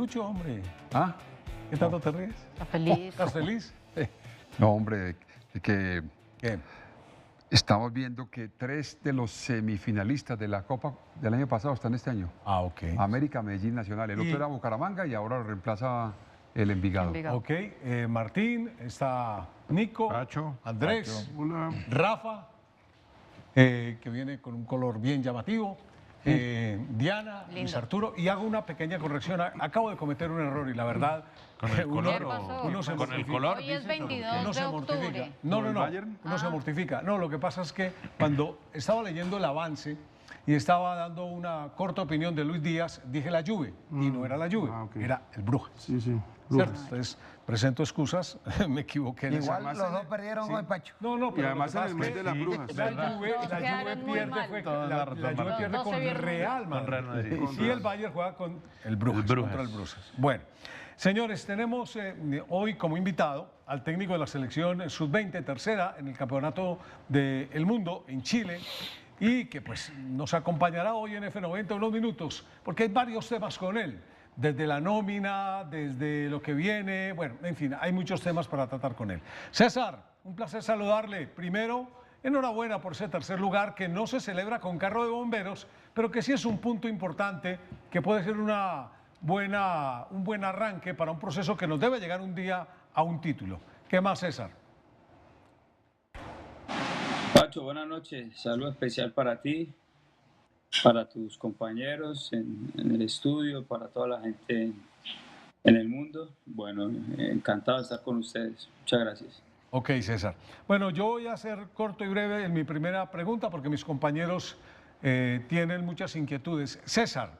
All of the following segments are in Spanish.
mucho, hombre. ¿Ah? ¿Qué tanto te ríes? Está feliz. ¿Estás feliz? No, hombre, que ¿Qué? estamos viendo que 3 de los semifinalistas de la Copa del año pasado están este año. Ah, ok. América, Medellín, Nacional. El Y- otro era Bucaramanga y ahora lo reemplaza el Envigado. Envigado. Ok, Martín, está Nico, Pacho, Andrés, Hola. Rafa, que viene con un color bien llamativo, Diana, Lindo. Luis Arturo, y hago una pequeña corrección. Acabo de cometer un error y la verdad... ¿Con el uno- color ¿Qué pasó? uno se con el mortifica. color? Hoy es dices, o 22 qué? Uno se de mortifica. octubre. No, ¿Por no, el no. Bayern? Uno se mortifica. No, lo que pasa es que cuando estaba leyendo el avance y estaba dando una corta opinión de Luis Díaz, dije la Juve y no era la Juve, Ah, ok. era el Brujas. Sí, sí. ¿Cierto? Entonces, presento excusas, me equivoqué en ese Igual avance. los dos perdieron hoy, Pacho. No, no, Y pero además lo en que el pasa mes es de que las brujas. La Juve, Todos la quedaron Juve muy pierde mal. fue, Toda la la razón, Juve Martín. pierde Los dos con se vieron muy Real mal. Madrid. Con Real Madrid. Y el Bayern juega con el Brujas, Brujas. contra el Brujas. Bueno, señores, tenemos hoy como invitado al técnico de la selección sub-20, tercera en el Campeonato del Mundo en Chile, y que pues nos acompañará hoy en F90 unos minutos, porque hay varios temas con él, desde la nómina, desde lo que viene, bueno, en fin, hay muchos temas para tratar con él. César, un placer saludarle. Primero, enhorabuena por ese tercer lugar que no se celebra con carro de bomberos, pero que sí es un punto importante, que puede ser un buen arranque para un proceso que nos debe llegar un día a un título. ¿Qué más, César? Pacho, buenas noches. Saludo especial para ti, para tus compañeros en el estudio, para toda la gente en el mundo. Bueno, encantado de estar con ustedes. Muchas gracias. Ok, César. Bueno, yo voy a ser corto y breve en mi primera pregunta porque mis compañeros tienen muchas inquietudes. César,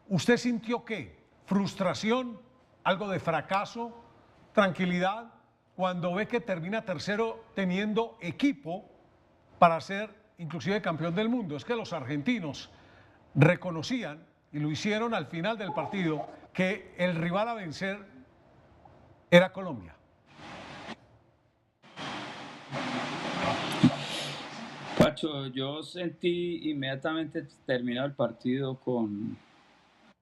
¿usted sintió qué? ¿Frustración? ¿Algo de fracaso? ¿Tranquilidad? Cuando ve que termina tercero teniendo equipo para ser inclusive campeón del mundo. Es que los argentinos reconocían, y lo hicieron al final del partido, que el rival a vencer era Colombia. Pacho, yo sentí inmediatamente terminado el partido con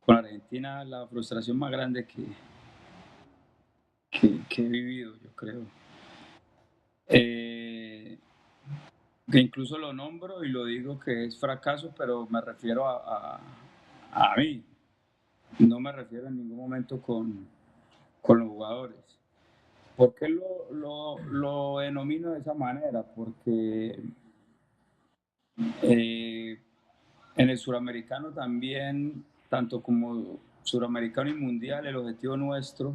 Argentina la frustración más grande que he vivido, yo creo. Que incluso lo nombro y lo digo que es fracaso, pero me refiero a mí. No me refiero en ningún momento con los jugadores. ¿Por qué lo denomino de esa manera? Porque en el suramericano también, tanto como suramericano y mundial, el objetivo nuestro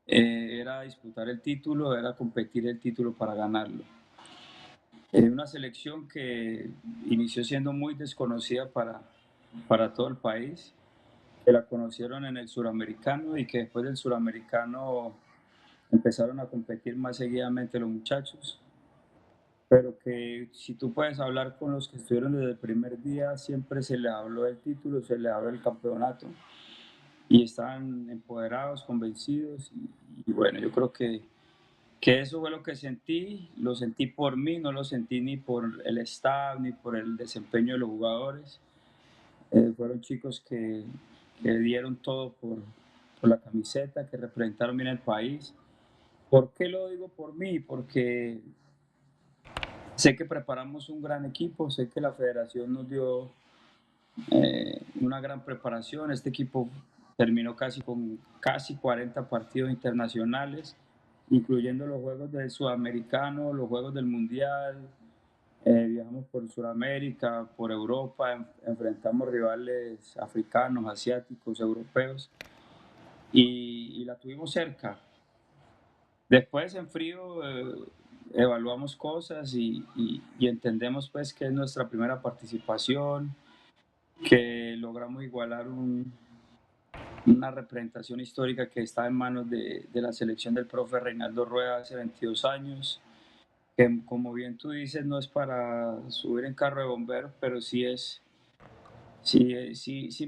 era disputar el título, era competir el título para ganarlo. Una selección que inició siendo muy desconocida para todo el país, que la conocieron en el suramericano y que después del suramericano empezaron a competir más seguidamente los muchachos, pero que si tú puedes hablar con los que estuvieron desde el primer día, siempre se les habló del título, se les habló del campeonato y estaban empoderados, convencidos y bueno, yo creo que eso fue lo que sentí, lo sentí por mí, no lo sentí ni por el staff, ni por el desempeño de los jugadores. Fueron chicos que dieron todo por la camiseta, que representaron bien el país. ¿Por qué lo digo por mí? Porque sé que preparamos un gran equipo, sé que la federación nos dio una gran preparación. Este equipo terminó con casi 40 partidos internacionales, incluyendo los Juegos del Sudamericano, los Juegos del Mundial. Viajamos por Sudamérica, por Europa, enfrentamos rivales africanos, asiáticos, europeos y la tuvimos cerca. Después en frío evaluamos cosas y entendemos pues que es nuestra primera participación, que logramos igualar una representación histórica que está en manos de la selección del profe Reinaldo Rueda hace 22 años, que como bien tú dices no es para subir en carro de bomberos, pero sí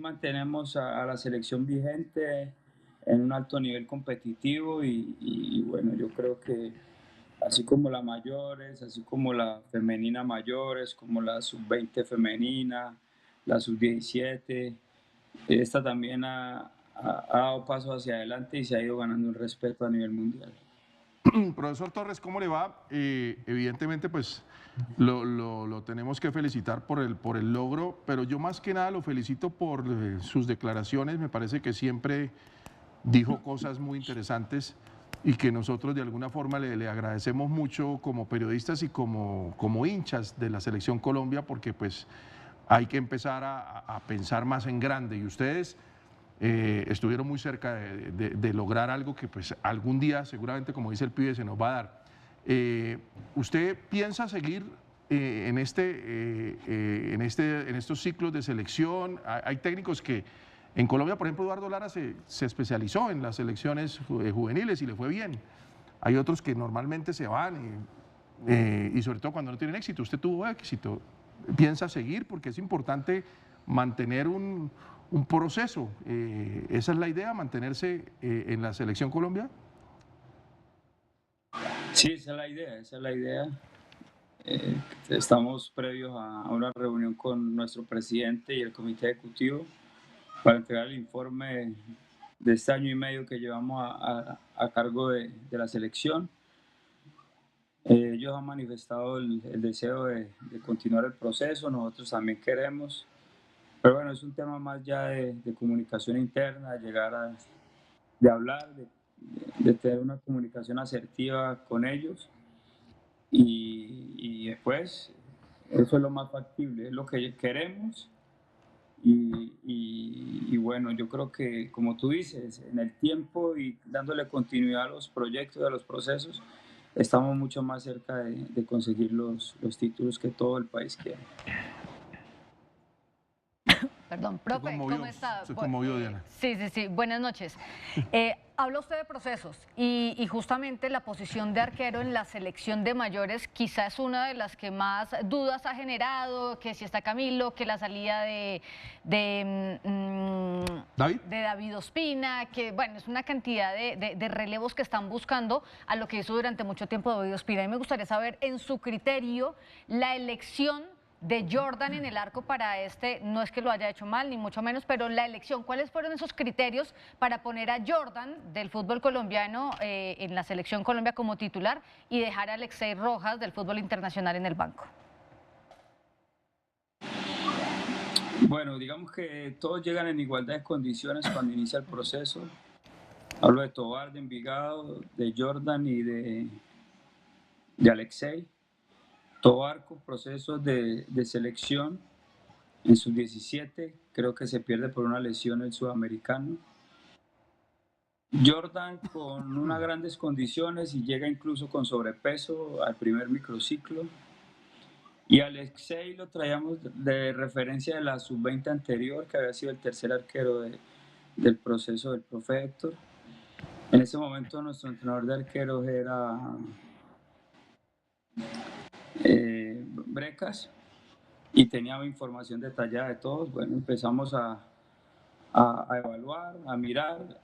mantenemos a la selección vigente en un alto nivel competitivo y bueno, yo creo que así como las mayores, así como la femenina mayores, como la sub-20 femenina, la sub-17, esta también ha ha dado paso hacia adelante y se ha ido ganando el respeto a nivel mundial. Profesor Torres, ¿cómo le va? Evidentemente, pues lo tenemos que felicitar por el logro, pero yo más que nada lo felicito por sus declaraciones. Me parece que siempre dijo cosas muy interesantes y que nosotros de alguna forma le agradecemos mucho como periodistas y como hinchas de la Selección Colombia, porque pues hay que empezar a pensar más en grande y ustedes estuvieron muy cerca de lograr algo que pues algún día seguramente, como dice el pibe, se nos va a dar. ¿Usted piensa seguir en estos ciclos de selección? Hay técnicos que en Colombia, por ejemplo, Eduardo Lara se especializó en las selecciones juveniles y le fue bien. Hay otros que normalmente se van y sobre todo cuando no tienen éxito. Usted tuvo éxito. ¿Piensa seguir? Porque es importante mantener un proceso. ¿Esa es la idea, mantenerse en la Selección Colombia? Sí, esa es la idea, esa es la idea. Estamos previos a una reunión con nuestro presidente y el comité ejecutivo para entregar el informe de este año y medio que llevamos a cargo de la selección. Ellos han manifestado el deseo de continuar el proceso, nosotros también queremos, pero bueno, es un tema más ya de comunicación interna, de hablar, de tener una comunicación asertiva con ellos y después eso es lo más factible, es lo que queremos y bueno, yo creo que como tú dices, en el tiempo y dándole continuidad a los proyectos, a los procesos, estamos mucho más cerca de conseguir los títulos que todo el país quiere. Perdón, profe, ¿cómo está? Se conmovió, Diana. Sí, buenas noches. Habla usted de procesos y justamente la posición de arquero en la selección de mayores quizás es una de las que más dudas ha generado, que si está Camilo, que la salida ¿David? de David Ospina, que bueno, es una cantidad de relevos que están buscando a lo que hizo durante mucho tiempo David Ospina. Y me gustaría saber, en su criterio, la elección de Jordan en el arco para no es que lo haya hecho mal, ni mucho menos, pero la elección, ¿cuáles fueron esos criterios para poner a Jordan del fútbol colombiano en la selección Colombia como titular y dejar a Alexei Rojas del fútbol internacional en el banco? Bueno, digamos que todos llegan en igualdad de condiciones cuando inicia el proceso. Hablo de Tobar, de Envigado, de Jordan y de Alexei. Tobar con procesos de selección en sus 17, creo que se pierde por una lesión el sudamericano. Jordan con unas grandes condiciones y llega incluso con sobrepeso al primer microciclo. Y Alexei lo traíamos de referencia de la sub-20 anterior, que había sido el tercer arquero del proceso del profe Héctor. En ese momento nuestro entrenador de arqueros era Brecas y teníamos información detallada de todos. Bueno, empezamos a evaluar, a mirar.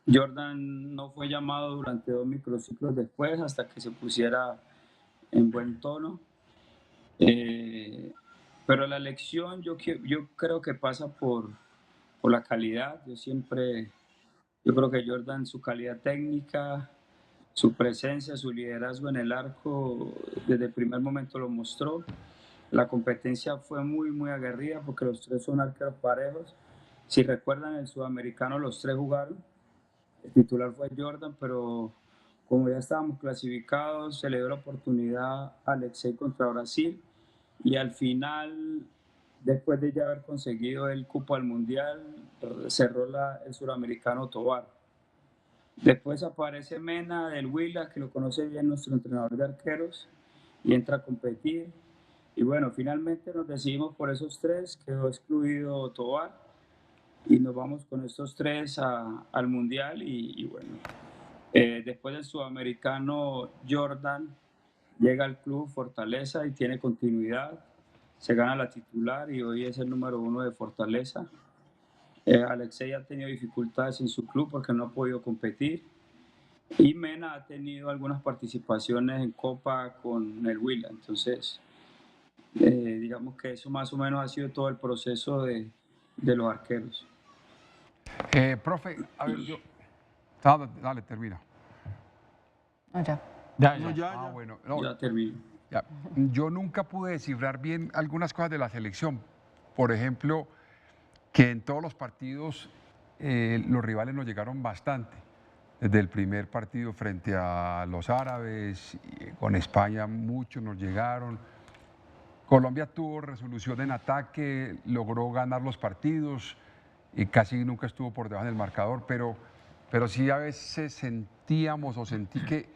Jordan no fue llamado durante 2 microciclos después hasta que se pusiera en buen tono. Pero la elección yo creo que pasa por la calidad. Yo creo que Jordan, su calidad técnica, su presencia, su liderazgo en el arco, desde el primer momento lo mostró. La competencia fue muy, muy aguerrida porque los tres son arqueros parejos. Si recuerdan, el sudamericano los tres jugaron. El titular fue Jordan, pero como ya estábamos clasificados, se le dio la oportunidad a Alexei contra Brasil y al final, después de ya haber conseguido el cupo al Mundial, cerró el suramericano Tobar. Después aparece Mena del Huila, que lo conoce bien nuestro entrenador de arqueros, y entra a competir. Y bueno, finalmente nos decidimos por esos tres, quedó excluido Tobar, y nos vamos con estos tres al Mundial. Y bueno, después del sudamericano, Jordan llega al club Fortaleza y tiene continuidad, se gana la titular y hoy es el número 1 de Fortaleza. Alexei ha tenido dificultades en su club porque no ha podido competir y Mena ha tenido algunas participaciones en Copa con el Huila. Entonces, digamos que eso más o menos ha sido todo el proceso de los arqueros. Profe, a ver, yo... Dale, termina. No, ya. No, ya. Bueno, no, Ya termino. ya. Yo nunca pude descifrar bien algunas cosas de la selección. Por ejemplo, que en todos los partidos los rivales nos llegaron bastante. Desde el primer partido frente a los árabes, con España muchos nos llegaron. Colombia tuvo resolución en ataque, logró ganar los partidos y casi nunca estuvo por debajo del marcador, pero sí a veces sentíamos o sentí que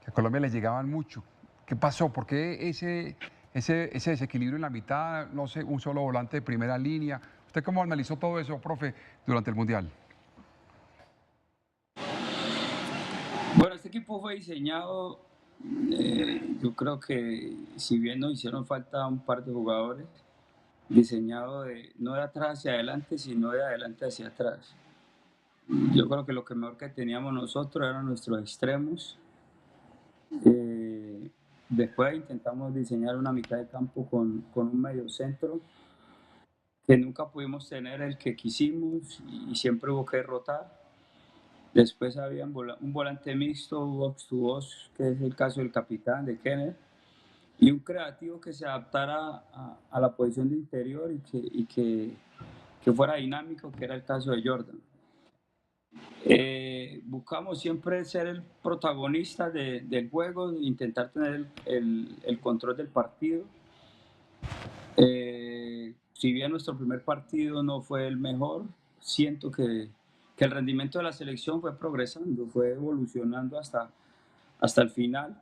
a Colombia le llegaban mucho. ¿Qué pasó? ¿Por qué ese desequilibrio en la mitad? No sé, un solo volante de primera línea. ¿Usted cómo analizó todo eso, profe, durante el Mundial? Bueno, este equipo fue diseñado, yo creo que si bien nos hicieron falta un par de jugadores, diseñado no de atrás hacia adelante, sino de adelante hacia atrás. Yo creo que lo que mejor que teníamos nosotros eran nuestros extremos. Después intentamos diseñar una mitad de campo con un medio centro que nunca pudimos tener el que quisimos y siempre hubo que rotar. Después había un volante mixto, box to box, que es el caso del capitán, de Kenner, y un creativo que se adaptara a la posición de interior y que fuera dinámico, que era el caso de Jordan. Buscamos siempre ser el protagonista del juego, intentar tener el control del partido. Si bien nuestro primer partido no fue el mejor, siento que el rendimiento de la selección fue progresando, fue evolucionando hasta el final,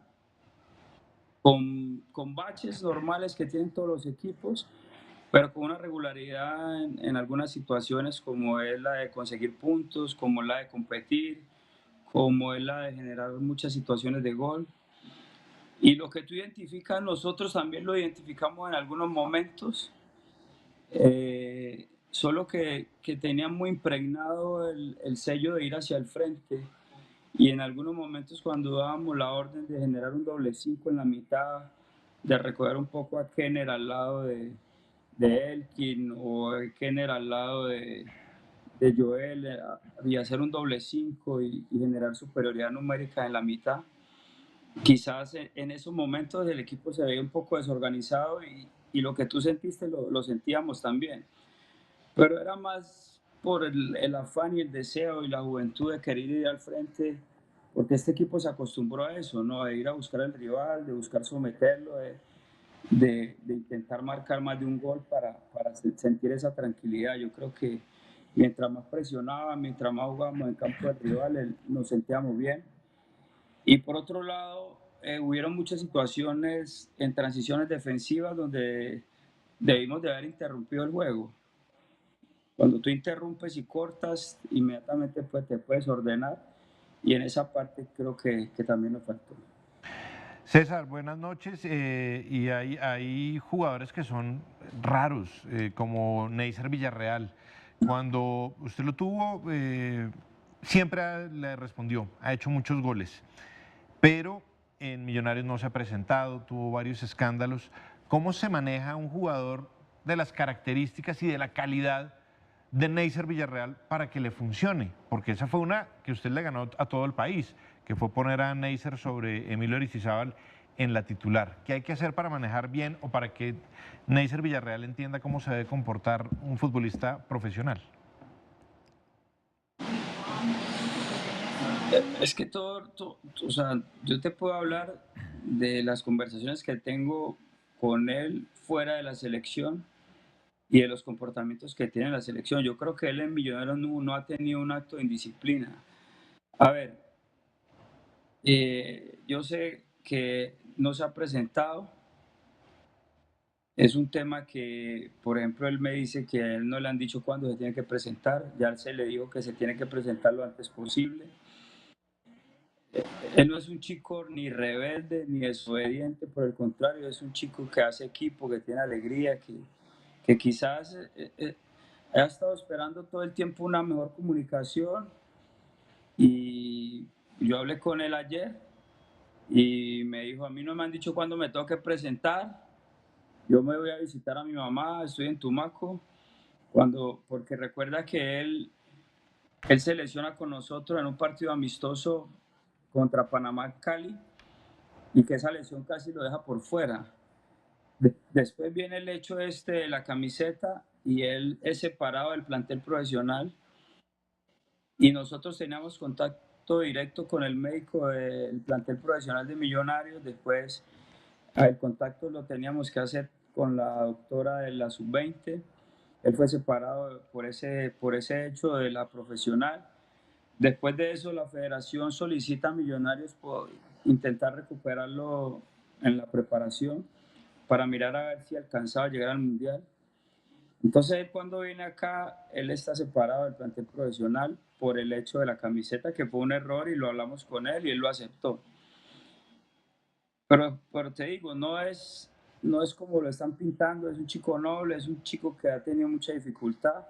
con baches normales que tienen todos los equipos, pero con una regularidad en algunas situaciones, como es la de conseguir puntos, como es la de competir, como es la de generar muchas situaciones de gol. Y lo que tú identificas, nosotros también lo identificamos en algunos momentos, solo que tenían muy impregnado el sello de ir hacia el frente. Y en algunos momentos cuando dábamos la orden de generar un doble 5 en la mitad, de recoger un poco a Kenner al lado de Elkin o Kenner al lado de Joel y hacer un doble 5 y generar superioridad numérica en la mitad. Quizás en esos momentos el equipo se veía un poco desorganizado y lo que tú sentiste lo sentíamos también. Pero era más por el afán y el deseo y la juventud de querer ir al frente, porque este equipo se acostumbró a eso, ¿no? De ir a buscar al rival, de buscar someterlo, de intentar marcar más de un gol para sentir esa tranquilidad. Yo creo que mientras más presionaba, mientras más jugábamos en campo del rival, nos sentíamos bien. Y por otro lado, hubieron muchas situaciones en transiciones defensivas donde debimos de haber interrumpido el juego. Cuando tú interrumpes y cortas, inmediatamente pues, te puedes ordenar y en esa parte creo que también nos faltó. César, buenas noches. Y hay jugadores que son raros, como Neisser Villarreal. Cuando usted lo tuvo, siempre le respondió, ha hecho muchos goles, pero en Millonarios no se ha presentado, tuvo varios escándalos. ¿Cómo se maneja un jugador de las características y de la calidad de Neisser Villarreal para que le funcione? Porque esa fue una que usted le ganó a todo el país, que fue poner a Neisser sobre Emilio Aristizábal en la titular. ¿Qué hay que hacer para manejar bien o para que Neisser Villarreal entienda cómo se debe comportar un futbolista profesional? Es que o sea, yo te puedo hablar de las conversaciones que tengo con él fuera de la selección y de los comportamientos que tiene la selección. Yo creo que él en Millonarios no ha tenido un acto de indisciplina. A ver, yo sé que no se ha presentado. Es un tema que, por ejemplo, él me dice que a él no le han dicho cuándo se tiene que presentar. Ya se le dijo que se tiene que presentar lo antes posible. Él no es un chico ni rebelde ni desobediente, por el contrario, es un chico que hace equipo, que tiene alegría, que quizás ha estado esperando todo el tiempo una mejor comunicación. Y yo hablé con él ayer y me dijo, a mí no me han dicho cuándo me tengo que presentar, yo me voy a visitar a mi mamá, estoy en Tumaco, porque recuerda que él Él se lesiona con nosotros en un partido amistoso contra Panamá Cali y que esa lesión casi lo deja por fuera. Después viene el hecho de la camiseta y él es separado del plantel profesional y nosotros teníamos contacto directo con el médico del plantel profesional de Millonarios. Después el contacto lo teníamos que hacer con la doctora de la sub-20. Él fue separado por ese hecho de la profesional. Después de eso, la federación solicita a Millonarios por intentar recuperarlo en la preparación para mirar a ver si alcanzaba a llegar al Mundial. Entonces, él cuando viene acá, él está separado del plantel profesional por el hecho de la camiseta, que fue un error y lo hablamos con él y él lo aceptó. Pero te digo, no es como lo están pintando, es un chico noble, es un chico que ha tenido mucha dificultad,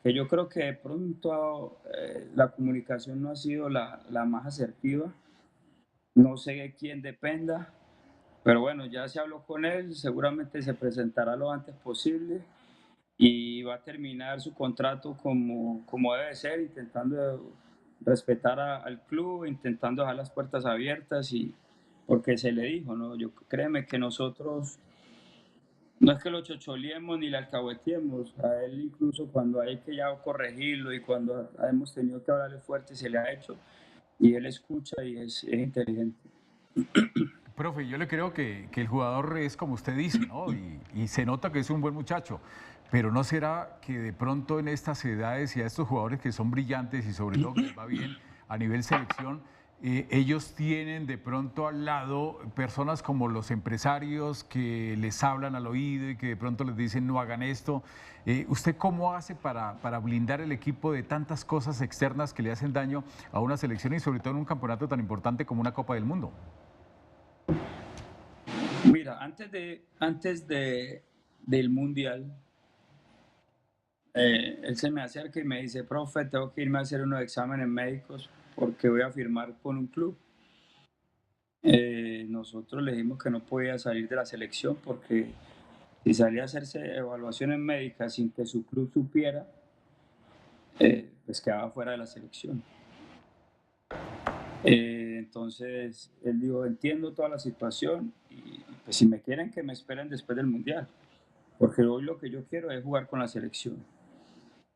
que yo creo que de pronto la comunicación no ha sido la más asertiva. No sé de quién dependa, pero bueno, ya se habló con él, seguramente se presentará lo antes posible y va a terminar su contrato como debe ser, intentando respetar al club, intentando dejar las puertas abiertas y porque se le dijo, ¿no? Yo créeme que nosotros no es que lo chocholiemos ni le alcahuetiemos, a él incluso cuando hay que ya corregirlo y cuando hemos tenido que hablarle fuerte se le ha hecho y él escucha y es inteligente. Profe, yo le creo que el jugador es como usted dice, ¿no? Y se nota que es un buen muchacho. Pero ¿no será que de pronto en estas edades y a estos jugadores que son brillantes y sobre todo que les va bien a nivel selección, ellos tienen de pronto al lado personas como los empresarios que les hablan al oído y que de pronto les dicen no hagan esto? ¿Usted cómo hace para blindar el equipo de tantas cosas externas que le hacen daño a una selección y sobre todo en un campeonato tan importante como una Copa del Mundo? Mira, del Mundial, él se me acerca y me dice, profe, tengo que irme a hacer unos exámenes médicos porque voy a firmar con un club. Nosotros le dijimos que no podía salir de la selección porque si salía a hacerse evaluaciones médicas sin que su club supiera, pues quedaba fuera de la selección. Entonces, él dijo, entiendo toda la situación y pues si me quieren que me esperen después del Mundial, porque hoy lo que yo quiero es jugar con la selección.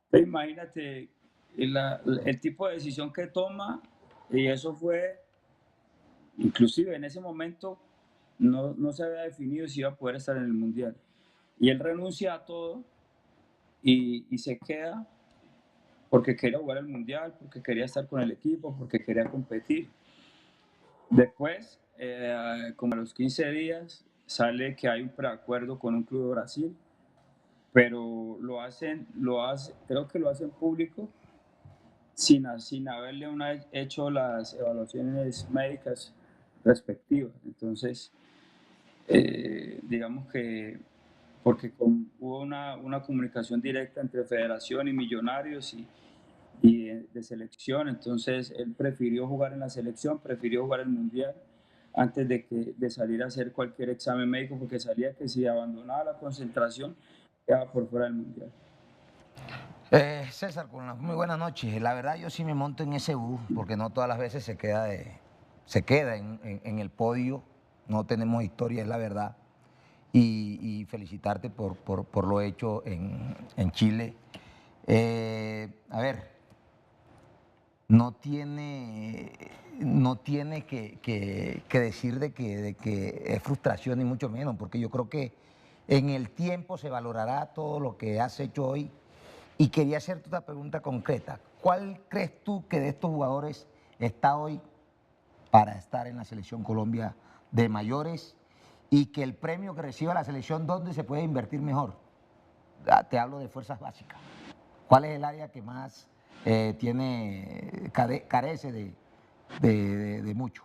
Entonces, imagínate el tipo de decisión que toma y eso fue, inclusive en ese momento no se había definido si iba a poder estar en el Mundial. Y él renuncia a todo y se queda porque quería jugar el Mundial, porque quería estar con el equipo, porque quería competir. Después, como a los 15 días, sale que hay un preacuerdo con un club de Brasil, pero creo que lo hacen público sin haberle hecho las evaluaciones médicas respectivas. Entonces, digamos que porque hubo una comunicación directa entre Federación y Millonarios y de selección, entonces él prefirió jugar en la selección, prefirió jugar el Mundial antes de salir a hacer cualquier examen médico, porque sabía que si abandonaba la concentración, quedaba por fuera del Mundial. César, muy buenas noches. La verdad yo sí me monto en ese bus, porque no todas las veces se queda en el podio, no tenemos historia, es la verdad. Y felicitarte por lo hecho en Chile. A ver, no tiene que decir de que es frustración ni mucho menos, porque yo creo que en el tiempo se valorará todo lo que has hecho hoy. Y quería hacerte una pregunta concreta. ¿Cuál crees tú que de estos jugadores está hoy para estar en la Selección Colombia de mayores y que el premio que reciba la selección, ¿dónde se puede invertir mejor? Te hablo de fuerzas básicas. ¿Cuál es el área que más carece de mucho?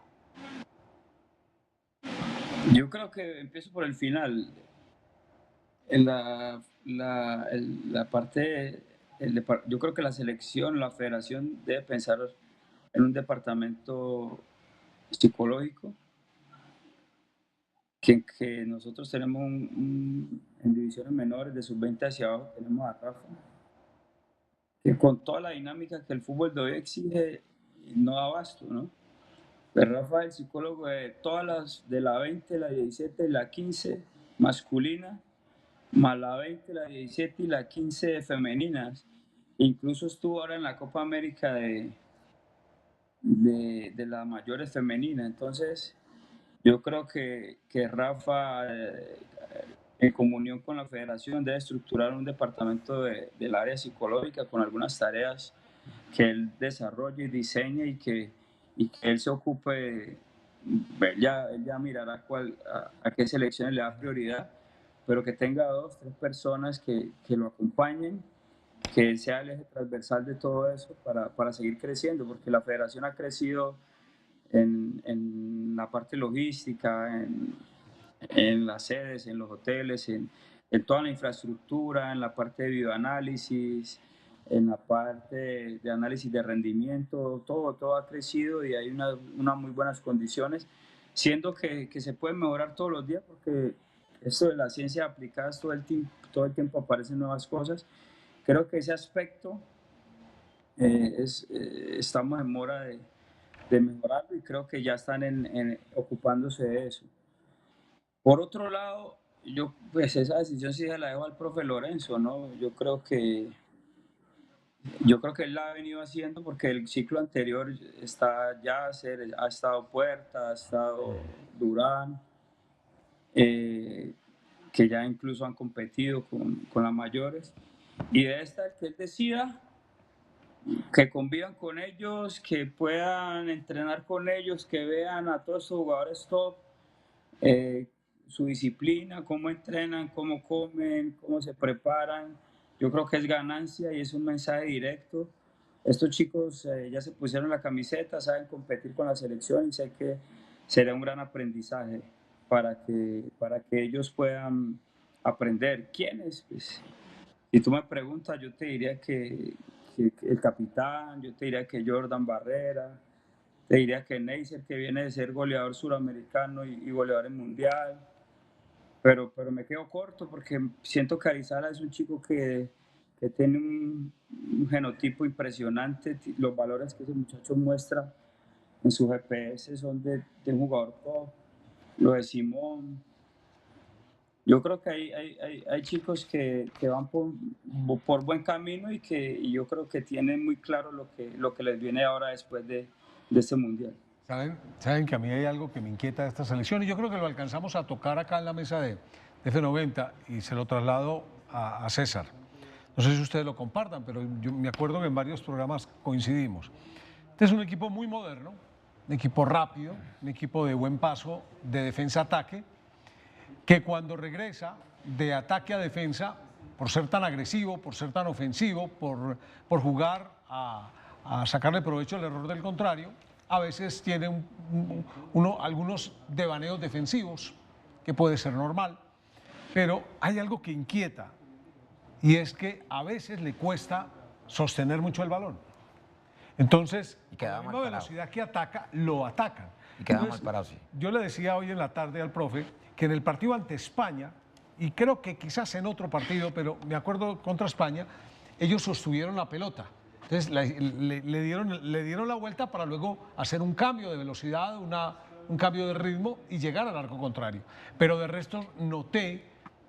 Yo creo que empiezo por el final. En la parte, yo creo que la selección, la federación debe pensar en un departamento psicológico, que nosotros tenemos en divisiones menores de sub-20 hacia abajo, tenemos a Rafa, con toda la dinámica que el fútbol de hoy exige, no da abasto, ¿no? Pues Rafa, el psicólogo de todas las, de la 20, la 17 y la 15 masculina, más la 20, la 17 y la 15 femeninas. Incluso estuvo ahora en la Copa América de las mayores femeninas. Entonces, yo creo que Rafa, en comunión con la federación, debe estructurar un departamento del área psicológica con algunas tareas que él desarrolle y diseñe y que él se ocupe. Él ya mirará a qué selecciones le da prioridad, pero que tenga 2, 3 personas que lo acompañen, que sea el eje transversal de todo eso para seguir creciendo, porque la federación ha crecido en la parte logística, en las sedes, en los hoteles, en toda la infraestructura, en la parte de bioanálisis, en la parte de análisis de rendimiento, todo ha crecido y hay unas muy buenas condiciones, siendo que se puede mejorar todos los días porque esto de las ciencias aplicadas todo el tiempo aparecen nuevas cosas. Creo que ese aspecto estamos en mora de mejorarlo y creo que ya están ocupándose de eso. Por otro lado, pues esa decisión sí se la dejo al profe Lorenzo, ¿no? Yo creo que él la ha venido haciendo porque el ciclo anterior está Yasser, ha estado Puerta, ha estado Durán, que ya incluso han competido con las mayores. Y de esta, el que él decida, que convivan con ellos, que puedan entrenar con ellos, que vean a todos estos jugadores top, su disciplina, cómo entrenan, cómo comen, cómo se preparan. Yo creo que es ganancia y es un mensaje directo. Estos chicos ya se pusieron la camiseta, saben competir con la selección y sé que será un gran aprendizaje para que ellos puedan aprender. ¿Quiénes? Pues, si tú me preguntas, yo te diría que el capitán, yo te diría que Jordan Barrera, te diría que Neisser, que viene de ser goleador suramericano y goleador en mundial, pero me quedo corto porque siento que Arizala es un chico que tiene un genotipo impresionante, los valores que ese muchacho muestra en su GPS son de un jugador top, lo de Simón. Yo creo que hay chicos que van por buen camino y yo creo que tienen muy claro lo que les viene ahora después de este mundial. Saben que a mí hay algo que me inquieta de esta selección y yo creo que lo alcanzamos a tocar acá en la mesa de F90 y se lo traslado a César. No sé si ustedes lo compartan, pero yo me acuerdo que en varios programas coincidimos. Este es un equipo muy moderno, un equipo rápido, un equipo de buen paso, de defensa-ataque, que cuando regresa de ataque a defensa, por ser tan agresivo, por ser tan ofensivo, por jugar a sacarle provecho al error del contrario, a veces tiene algunos devaneos defensivos, que puede ser normal, pero hay algo que inquieta y es que a veces le cuesta sostener mucho el balón. Entonces, con la misma velocidad que ataca, lo atacan. Y queda mal parado, sí. Yo le decía hoy en la tarde al profe que en el partido ante España, y creo que quizás en otro partido, pero me acuerdo contra España, ellos sostuvieron la pelota. Entonces le dieron la vuelta para luego hacer un cambio de velocidad, un cambio de ritmo y llegar al arco contrario. Pero de resto noté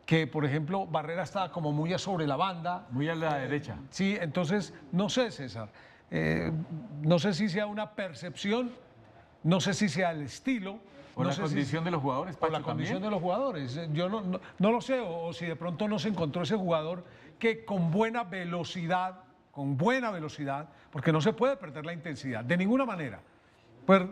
que, por ejemplo, Barrera estaba como muy a sobre la banda. Muy a la derecha. Sí, entonces, no sé, César, no sé si sea una percepción, no sé si sea el estilo. O la condición de los jugadores, Pacho, la condición de los jugadores. Yo no lo sé, o si de pronto no se encontró ese jugador que con buena velocidad, porque no se puede perder la intensidad, de ninguna manera. Pues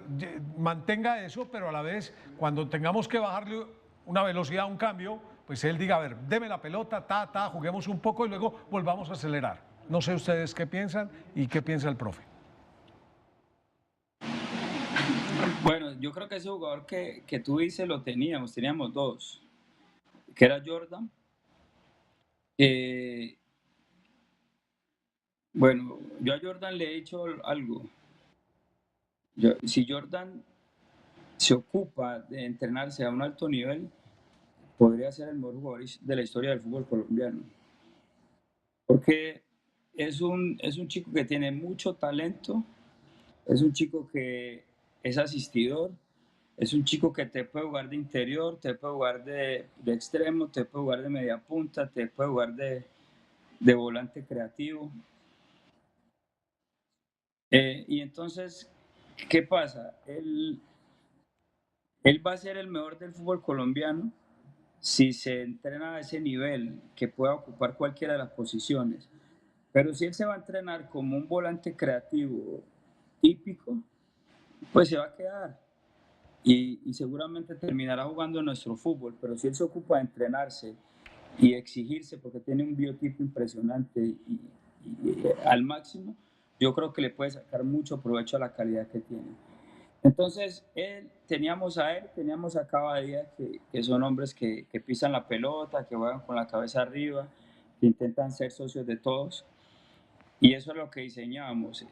mantenga eso, pero a la vez, cuando tengamos que bajarle una velocidad a un cambio, pues él diga, a ver, deme la pelota, juguemos un poco y luego volvamos a acelerar. No sé ustedes qué piensan y qué piensa el profe. Bueno, yo creo que ese jugador que tú dices lo teníamos 2, que era Jordan. Bueno, yo a Jordan le he dicho algo. Si Jordan se ocupa de entrenarse a un alto nivel, podría ser el mejor jugador de la historia del fútbol colombiano. Porque es un chico que tiene mucho talento, es un chico que es asistidor, es un chico que te puede jugar de interior, te puede jugar de extremo, te puede jugar de media punta, te puede jugar de volante creativo. Y entonces, ¿qué pasa? Él va a ser el mejor del fútbol colombiano si se entrena a ese nivel, que pueda ocupar cualquiera de las posiciones. Pero si él se va a entrenar como un volante creativo típico, pues se va a quedar. Y seguramente terminará jugando nuestro fútbol. Pero si él se ocupa de entrenarse y exigirse, porque tiene un biotipo impresionante y al máximo, yo creo que le puede sacar mucho provecho a la calidad que tiene. Entonces, teníamos a Cavadía, que son hombres que pisan la pelota, que juegan con la cabeza arriba, que intentan ser socios de todos. Y eso es lo que diseñábamos.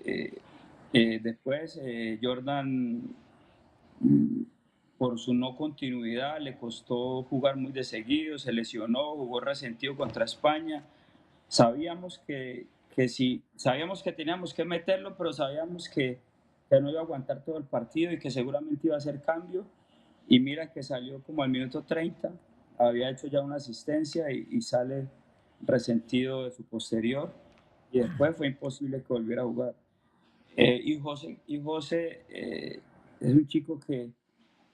Después, Jordan, por su no continuidad, le costó jugar muy de seguido, se lesionó, jugó resentido contra España. Sabíamos sabíamos que teníamos que meterlo, pero sabíamos que no iba a aguantar todo el partido y que seguramente iba a hacer cambio. Y mira que salió como al minuto 30, había hecho ya una asistencia y sale resentido de su posterior. Y después fue imposible que volviera a jugar. Y José es un chico que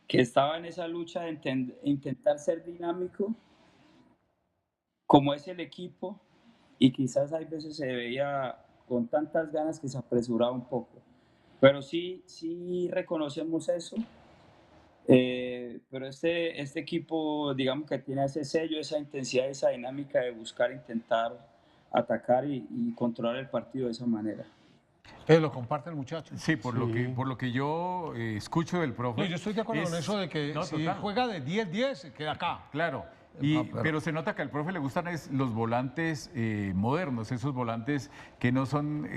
estaba en esa lucha de intentar ser dinámico, como es el equipo, y quizás hay veces se veía con tantas ganas que se apresuraba un poco. Pero sí reconocemos eso. Pero este equipo, digamos que tiene ese sello, esa intensidad, esa dinámica de buscar, intentar atacar y controlar el partido de esa manera. Lo comparte el muchacho. Sí, por lo que yo escucho del profe. No, yo estoy de acuerdo con eso de que no, si total. juega de 10-10, se queda acá. Claro. Pero se nota que al profe le gustan los volantes modernos, esos volantes que no son,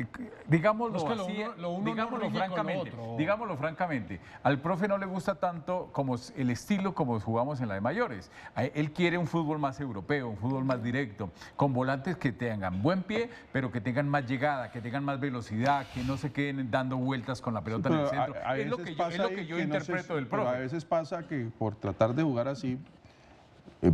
digámoslo Es que así, lo uno digámoslo no rige con lo francamente, otro. digámoslo francamente, al profe no le gusta tanto como el estilo como jugamos en la de mayores. Él quiere un fútbol más europeo, un fútbol más directo, con volantes que tengan buen pie, pero que tengan más llegada, que tengan más velocidad, que no se queden dando vueltas con la pelota en el centro. Es lo que yo interpreto del profe. A veces pasa que por tratar de jugar así,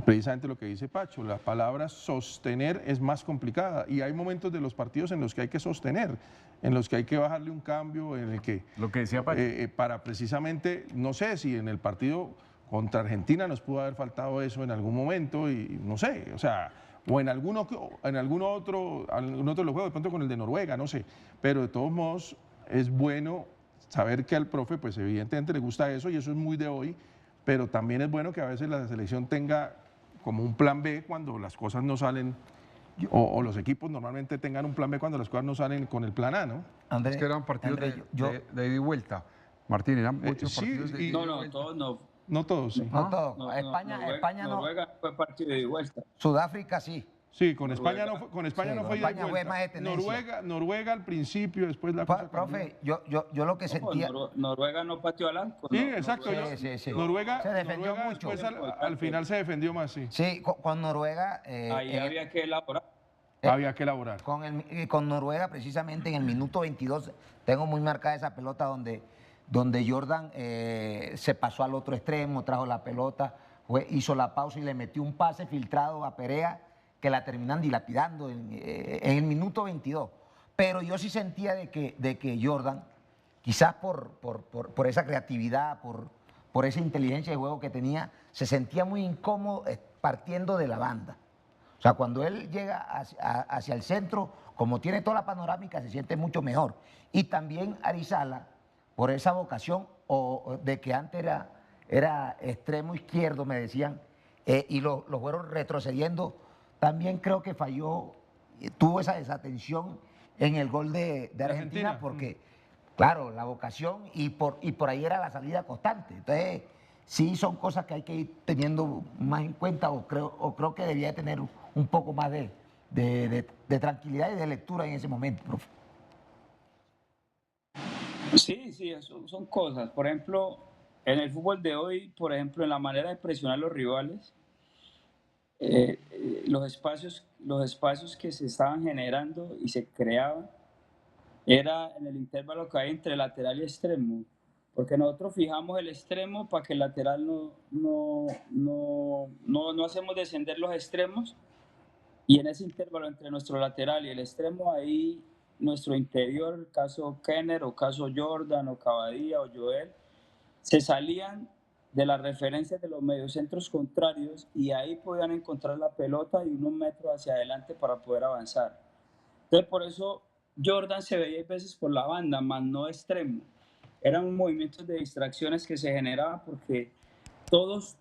precisamente lo que dice Pacho, la palabra sostener es más complicada y hay momentos de los partidos en los que hay que sostener, en los que hay que bajarle un cambio, en el que... Lo que decía Pacho. Para precisamente, no sé si en el partido contra Argentina nos pudo haber faltado eso en algún momento y no sé, o sea, o en algún otro de los juegos, de pronto con el de Noruega, no sé, pero de todos modos es bueno saber que al profe pues evidentemente le gusta eso y eso es muy de hoy, pero también es bueno que a veces la selección tenga como un plan B cuando las cosas no salen, o los equipos normalmente tengan un plan B cuando las cosas no salen con el plan A, ¿no? Es que eran partidos de ida y vuelta. Martín, eran muchos partidos de ida y vuelta. Todos no. No todos, sí. No todo. España no. Noruega fue partido de vuelta. Sudáfrica sí. Sí, con España no fue, ida y España fue vuelta. más de tendencia. Noruega al principio, después la cosa Profe, yo lo que sentía... Noruega no pateó al arco. Sí, exacto. Sí. Noruega Se defendió mucho. Después al final se defendió más, sí. Sí, con Noruega... Ahí había que elaborar. Había que elaborar. Con Noruega, precisamente en el minuto 22, tengo muy marcada esa pelota donde Jordan se pasó al otro extremo, trajo la pelota, hizo la pausa y le metió un pase filtrado a Perea que la terminan dilapidando en el minuto 22. Pero yo sí sentía de que Jordan, quizás por esa creatividad, por esa inteligencia de juego que tenía, se sentía muy incómodo partiendo de la banda. O sea, cuando él llega hacia el centro, como tiene toda la panorámica, se siente mucho mejor. Y también Arizala, por esa vocación de que antes era extremo izquierdo, me decían, y lo fueron retrocediendo, también creo que falló, tuvo esa desatención en el gol de Argentina, porque, claro, la vocación y por ahí era la salida constante. Entonces, sí son cosas que hay que ir teniendo más en cuenta o creo que debía tener un poco más de tranquilidad y de lectura en ese momento, profe. Sí, son cosas. Por ejemplo, en el fútbol de hoy, por ejemplo, en la manera de presionar a los rivales, los espacios que se estaban generando y se creaban era en el intervalo que hay entre lateral y extremo, porque nosotros fijamos el extremo para que el lateral no hacemos descender los extremos, y en ese intervalo entre nuestro lateral y el extremo, ahí nuestro interior, caso Kenner o caso Jordan o Cavadía o Joel, se salían de las referencias de los mediocentros contrarios y ahí podían encontrar la pelota y unos metros hacia adelante para poder avanzar. Entonces, por eso Jordan se veía a veces por la banda, más no extremo. Eran movimientos de distracciones que se generaban porque todos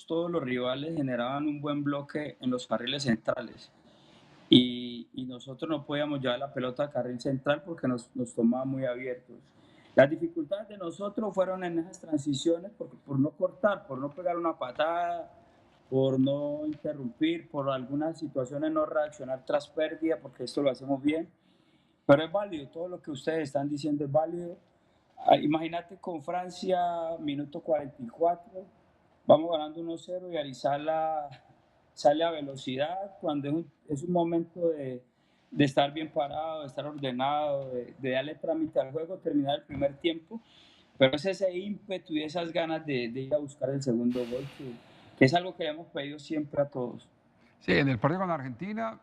los rivales generaban un buen bloque en los carriles centrales. Y nosotros no podíamos llevar la pelota a carril central porque nos tomaba muy abiertos. Las dificultades de nosotros fueron en esas transiciones por no cortar, por no pegar una patada, por no interrumpir, por algunas situaciones no reaccionar tras pérdida, porque esto lo hacemos bien. Pero es válido, todo lo que ustedes están diciendo es válido. Imagínate con Francia, minuto 44, vamos ganando 1-0 y Arizala sale a velocidad cuando es un momento de estar bien parado, de estar ordenado, de darle trámite al juego, terminar el primer tiempo, pero es ese ímpetu y esas ganas de ir a buscar el segundo gol que es algo que hemos pedido siempre a todos. Sí, en el partido con Argentina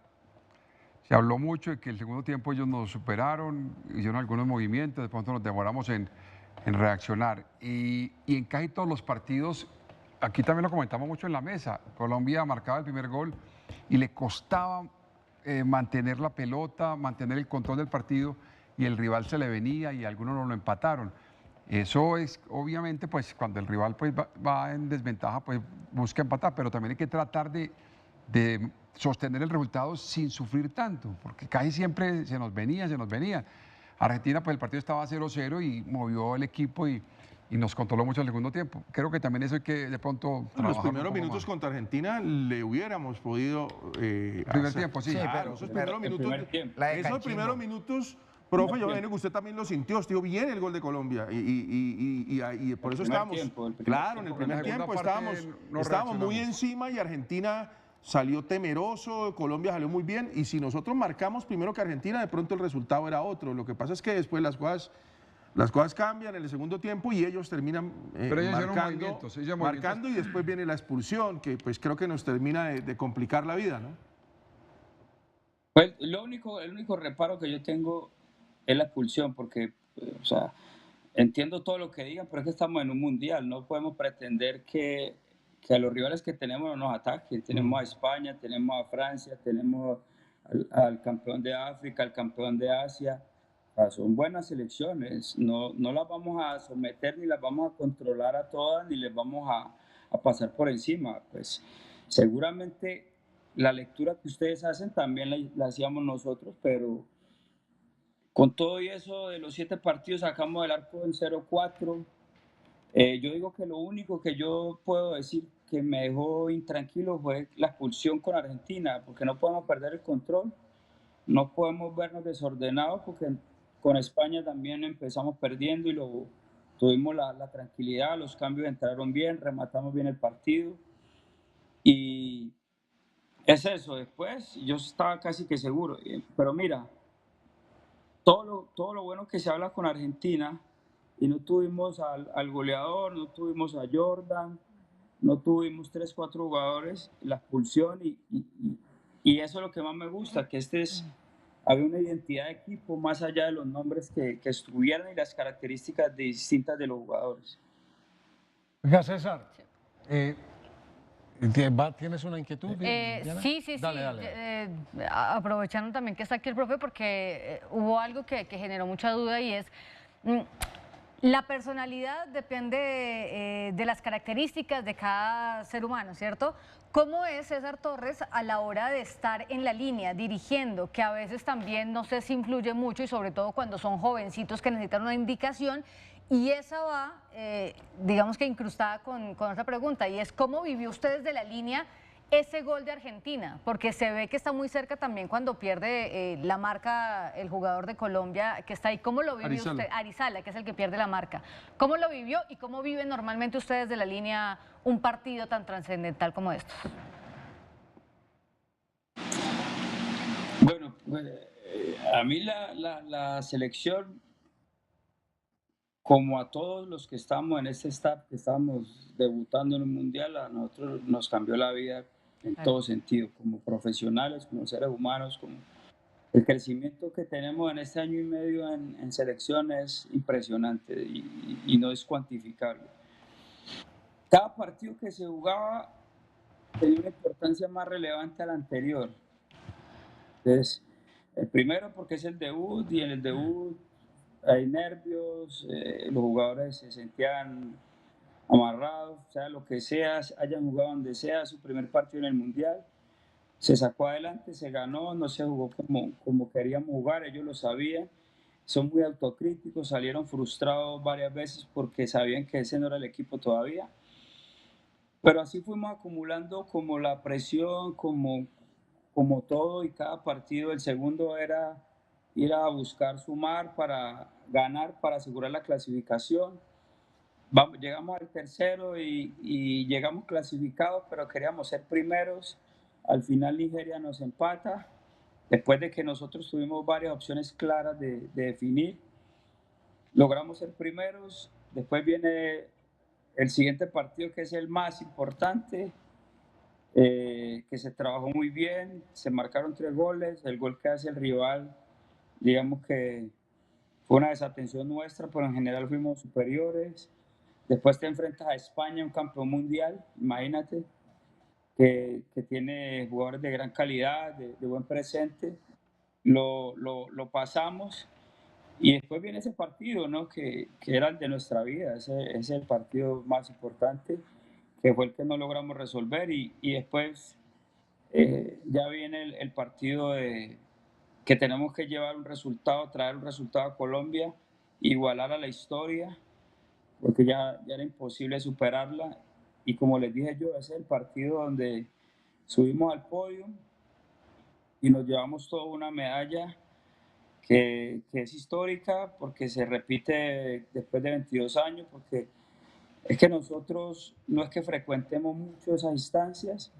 se habló mucho de que el segundo tiempo ellos nos superaron, hicieron algunos movimientos, de pronto nos demoramos en reaccionar. Y en casi todos los partidos, aquí también lo comentamos mucho en la mesa, Colombia marcaba el primer gol y le costaba mantener la pelota, mantener el control del partido, y el rival se le venía y algunos no lo empataron. Eso es, obviamente, pues cuando el rival pues, va en desventaja, pues busca empatar, pero también hay que tratar de sostener el resultado sin sufrir tanto, porque casi siempre se nos venía. Argentina, pues el partido estaba 0-0 y movió el equipo y nos controló mucho el segundo tiempo. Creo que también eso hay que de pronto trabajar. Los primeros minutos contra Argentina le hubiéramos podido primer tiempo, sí. Claro, esos primeros minutos, profe, yo imagino que usted también lo sintió, estuvo bien el gol de Colombia y por eso estábamos, claro, en el primer tiempo estábamos muy encima y Argentina salió temeroso, Colombia salió muy bien, y si nosotros marcamos primero que Argentina, de pronto el resultado era otro. Lo que pasa es que después las cosas cambian en el segundo tiempo y ellos terminan marcando y después viene la expulsión, que pues creo que nos termina de complicar la vida, ¿no? Pues el único reparo que yo tengo es la expulsión, porque, o sea, entiendo todo lo que digan, pero es que estamos en un mundial, no podemos pretender que a los rivales que tenemos no nos ataquen. Tenemos a España, tenemos a Francia, tenemos al campeón de África, al campeón de Asia. O sea, son buenas selecciones, no las vamos a someter, ni las vamos a controlar a todas, ni les vamos a pasar por encima. Pues seguramente la lectura que ustedes hacen también la hacíamos nosotros, pero con todo y eso, de los 7 partidos sacamos el arco en 0-4. Yo digo que lo único que yo puedo decir que me dejó intranquilo fue la expulsión con Argentina, porque no podemos perder el control, no podemos vernos desordenados, porque con España también empezamos perdiendo y tuvimos la tranquilidad, los cambios entraron bien, rematamos bien el partido. Y es eso, después yo estaba casi que seguro, pero mira, todo lo bueno que se habla con Argentina, y no tuvimos al goleador, no tuvimos a Jordan, no tuvimos 3, 4 jugadores, la expulsión, y eso es lo que más me gusta, que había una identidad de equipo más allá de los nombres que estuvieran y las características distintas de los jugadores. Oiga, César, ¿tienes una inquietud? Sí. Dale. Aprovechando también que está aquí el profe, porque hubo algo que generó mucha duda, y es... La personalidad depende de las características de cada ser humano, ¿cierto? ¿Cómo es César Torres a la hora de estar en la línea, dirigiendo, que a veces también, no sé si influye mucho, y sobre todo cuando son jovencitos que necesitan una indicación? Y esa va, digamos que incrustada con otra pregunta, y es ¿cómo vivió usted desde la línea ese gol de Argentina? Porque se ve que está muy cerca también cuando pierde la marca el jugador de Colombia que está ahí. ¿Cómo lo vivió usted? Arizala, que es el que pierde la marca. ¿Cómo lo vivió y cómo viven normalmente ustedes de la línea un partido tan trascendental como estos? A mí la selección, como a todos los que estamos en este staff, que estamos debutando en un mundial, a nosotros nos cambió la vida en Claro. todo sentido, como profesionales, como seres humanos, como el crecimiento que tenemos en este año y medio en selección es impresionante y no es cuantificable. Cada partido que se jugaba tenía una importancia más relevante al anterior. Entonces, el primero porque es el debut y en el debut hay nervios, los jugadores se sentían amarrados, sea lo que sea, hayan jugado donde sea, su primer partido en el Mundial. Se sacó adelante, se ganó, no se jugó como queríamos jugar, ellos lo sabían. Son muy autocríticos, salieron frustrados varias veces porque sabían que ese no era el equipo todavía. Pero así fuimos acumulando como la presión, como todo, y cada partido, el segundo era ir a buscar sumar para ganar, para asegurar la clasificación. Llegamos al tercero y llegamos clasificados, pero queríamos ser primeros. Al final Nigeria nos empata, después de que nosotros tuvimos varias opciones claras de definir. Logramos ser primeros, después viene el siguiente partido que es el más importante, que se trabajó muy bien, se marcaron 3 goles, el gol que hace el rival, digamos que fue una desatención nuestra, pero en general fuimos superiores. Después te enfrentas a España, un campeón mundial, imagínate, que tiene jugadores de gran calidad, de buen presente. Lo pasamos y después viene ese partido, ¿no? Que era el de nuestra vida, ese es el partido más importante, que fue el que no logramos resolver y después ya viene el partido que tenemos que llevar un resultado, traer un resultado a Colombia, igualar a la historia, porque ya era imposible superarla. Y como les dije yo, ese es el partido donde subimos al podio y nos llevamos toda una medalla que es histórica porque se repite después de 22 años, porque es que nosotros no es que frecuentemos mucho esas instancias,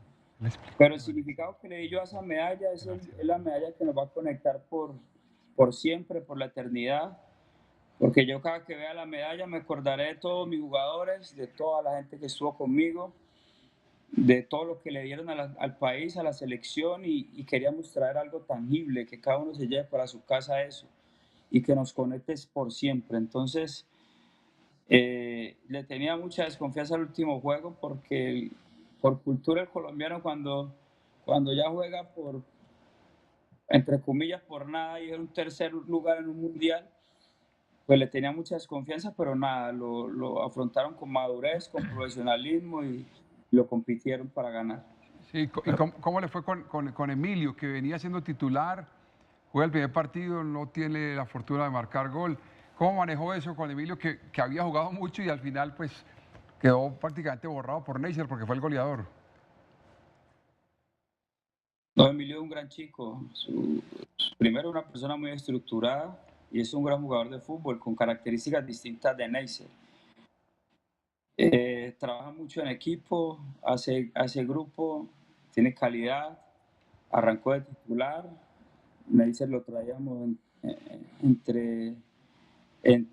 pero el significado que le di yo a esa medalla es la medalla que nos va a conectar por siempre, por la eternidad, porque yo cada que vea la medalla me acordaré de todos mis jugadores, de toda la gente que estuvo conmigo, de todo lo que le dieron al país, a la selección y queríamos traer algo tangible, que cada uno se lleve para su casa eso y que nos conectes por siempre. Entonces, le tenía mucha desconfianza al último juego porque por cultura el colombiano cuando ya juega por, entre comillas, por nada y era un tercer lugar en un mundial, pues le tenía mucha desconfianza, pero nada, lo afrontaron con madurez, con profesionalismo y lo compitieron para ganar. Sí, ¿y cómo le fue con Emilio, que venía siendo titular, juega el primer partido, no tiene la fortuna de marcar gol? ¿Cómo manejó eso con Emilio, que había jugado mucho y al final pues quedó prácticamente borrado por Neisser porque fue el goleador? No, Emilio es un gran chico, primero una persona muy estructurada y es un gran jugador de fútbol con características distintas de Neisser. Trabaja mucho en equipo, hace grupo, tiene calidad, arrancó de titular, Neisser lo traíamos entre en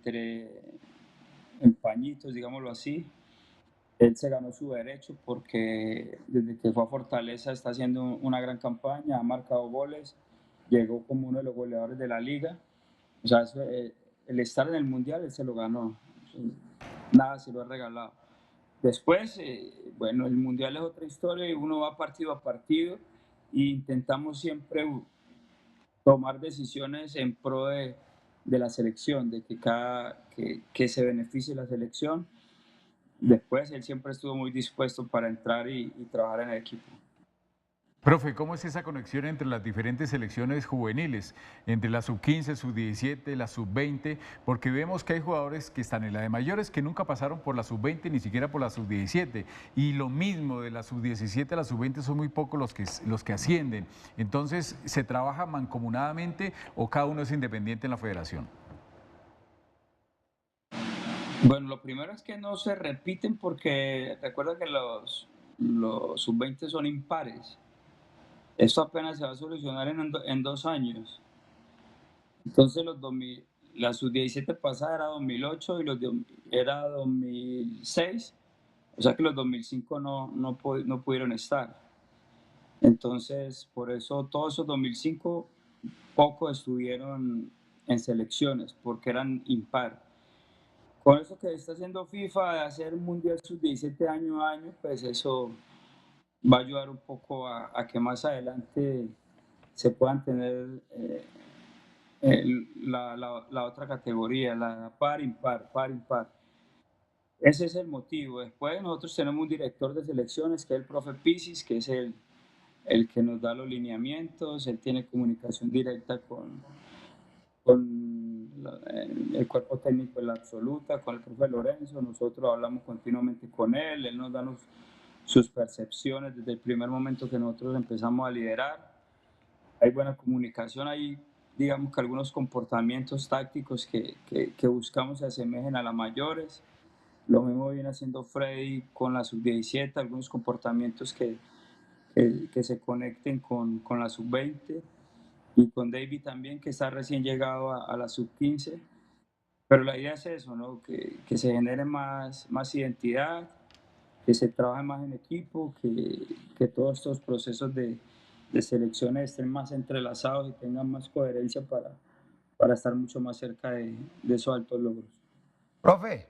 pañitos, digámoslo así. Él se ganó su derecho porque desde que fue a Fortaleza está haciendo una gran campaña, ha marcado goles, llegó como uno de los goleadores de la liga. O sea, el estar en el Mundial él se lo ganó, nada se lo ha regalado. Después, bueno, el Mundial es otra historia y uno va partido a partido e intentamos siempre tomar decisiones en pro de la selección, de que se beneficie la selección. Después él siempre estuvo muy dispuesto para entrar y trabajar en el equipo. Profe, ¿cómo es esa conexión entre las diferentes selecciones juveniles, entre la sub-15, sub-17, la sub-20? Porque vemos que hay jugadores que están en la de mayores que nunca pasaron por la sub-20 ni siquiera por la sub-17. Y lo mismo de la sub-17 a la sub-20 son muy pocos los que ascienden. Entonces, ¿se trabaja mancomunadamente o cada uno es independiente en la federación? Bueno, lo primero es que no se repiten porque recuerda que los sub-20 son impares. Esto apenas se va a solucionar en 2 años. Entonces la sub-17 pasada era 2008 y era 2006, o sea que los 2005 no pudieron estar. Entonces, por eso todos esos 2005 pocos estuvieron en selecciones, porque eran impar. Con eso que está haciendo FIFA de hacer un Mundial sub-17 año a año, pues eso va a ayudar un poco a que más adelante se puedan tener la otra categoría, la par, impar, par, impar. Ese es el motivo. Después nosotros tenemos un director de selecciones, que es el profe Pisis, que es el que nos da los lineamientos, él tiene comunicación directa con el cuerpo técnico en la absoluta, con el profe Lorenzo, nosotros hablamos continuamente con él nos da sus percepciones desde el primer momento que nosotros empezamos a liderar. Hay buena comunicación, hay digamos que algunos comportamientos tácticos que buscamos se asemejen a las mayores. Lo mismo viene haciendo Freddy con la sub-17, algunos comportamientos que se conecten con la sub-20 y con David también, que está recién llegado a la sub-15. Pero la idea es eso, ¿no? Que se genere más identidad, que se trabaje más en equipo, que todos estos procesos de selecciones estén más entrelazados y tengan más coherencia para estar mucho más cerca de esos altos logros. Profe,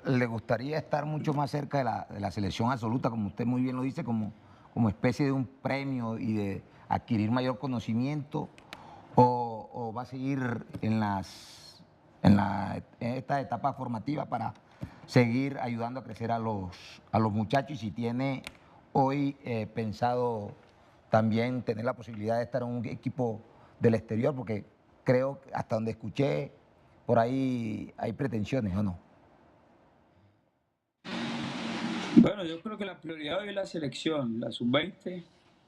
¿le gustaría estar mucho más cerca de la selección absoluta, como usted muy bien lo dice, como especie de un premio y de adquirir mayor conocimiento? ¿O va a seguir en esta etapa formativa para seguir ayudando a crecer a los muchachos? Y si tiene hoy pensado también tener la posibilidad de estar en un equipo del exterior, porque creo que hasta donde escuché, por ahí hay pretensiones, ¿o no? Bueno, yo creo que la prioridad hoy es la selección, la sub-20.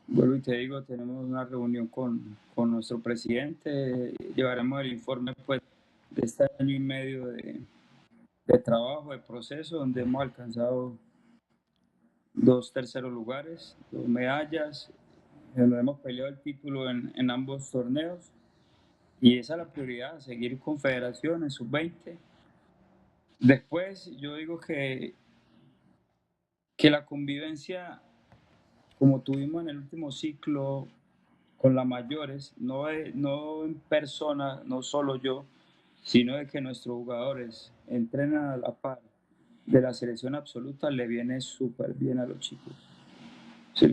Vuelvo y te digo, tenemos una reunión con nuestro presidente, llevaremos el informe pues, de este año y medio de trabajo, de proceso, donde hemos alcanzado 2 terceros lugares, 2 medallas, donde hemos peleado el título en ambos torneos. Y esa es la prioridad, seguir con federaciones, sub-20. Después, yo digo que la convivencia, como tuvimos en el último ciclo con las mayores, no en persona, no solo yo, sino de que nuestros jugadores entrenan a la par de la selección absoluta, le viene súper bien a los chicos. O sea,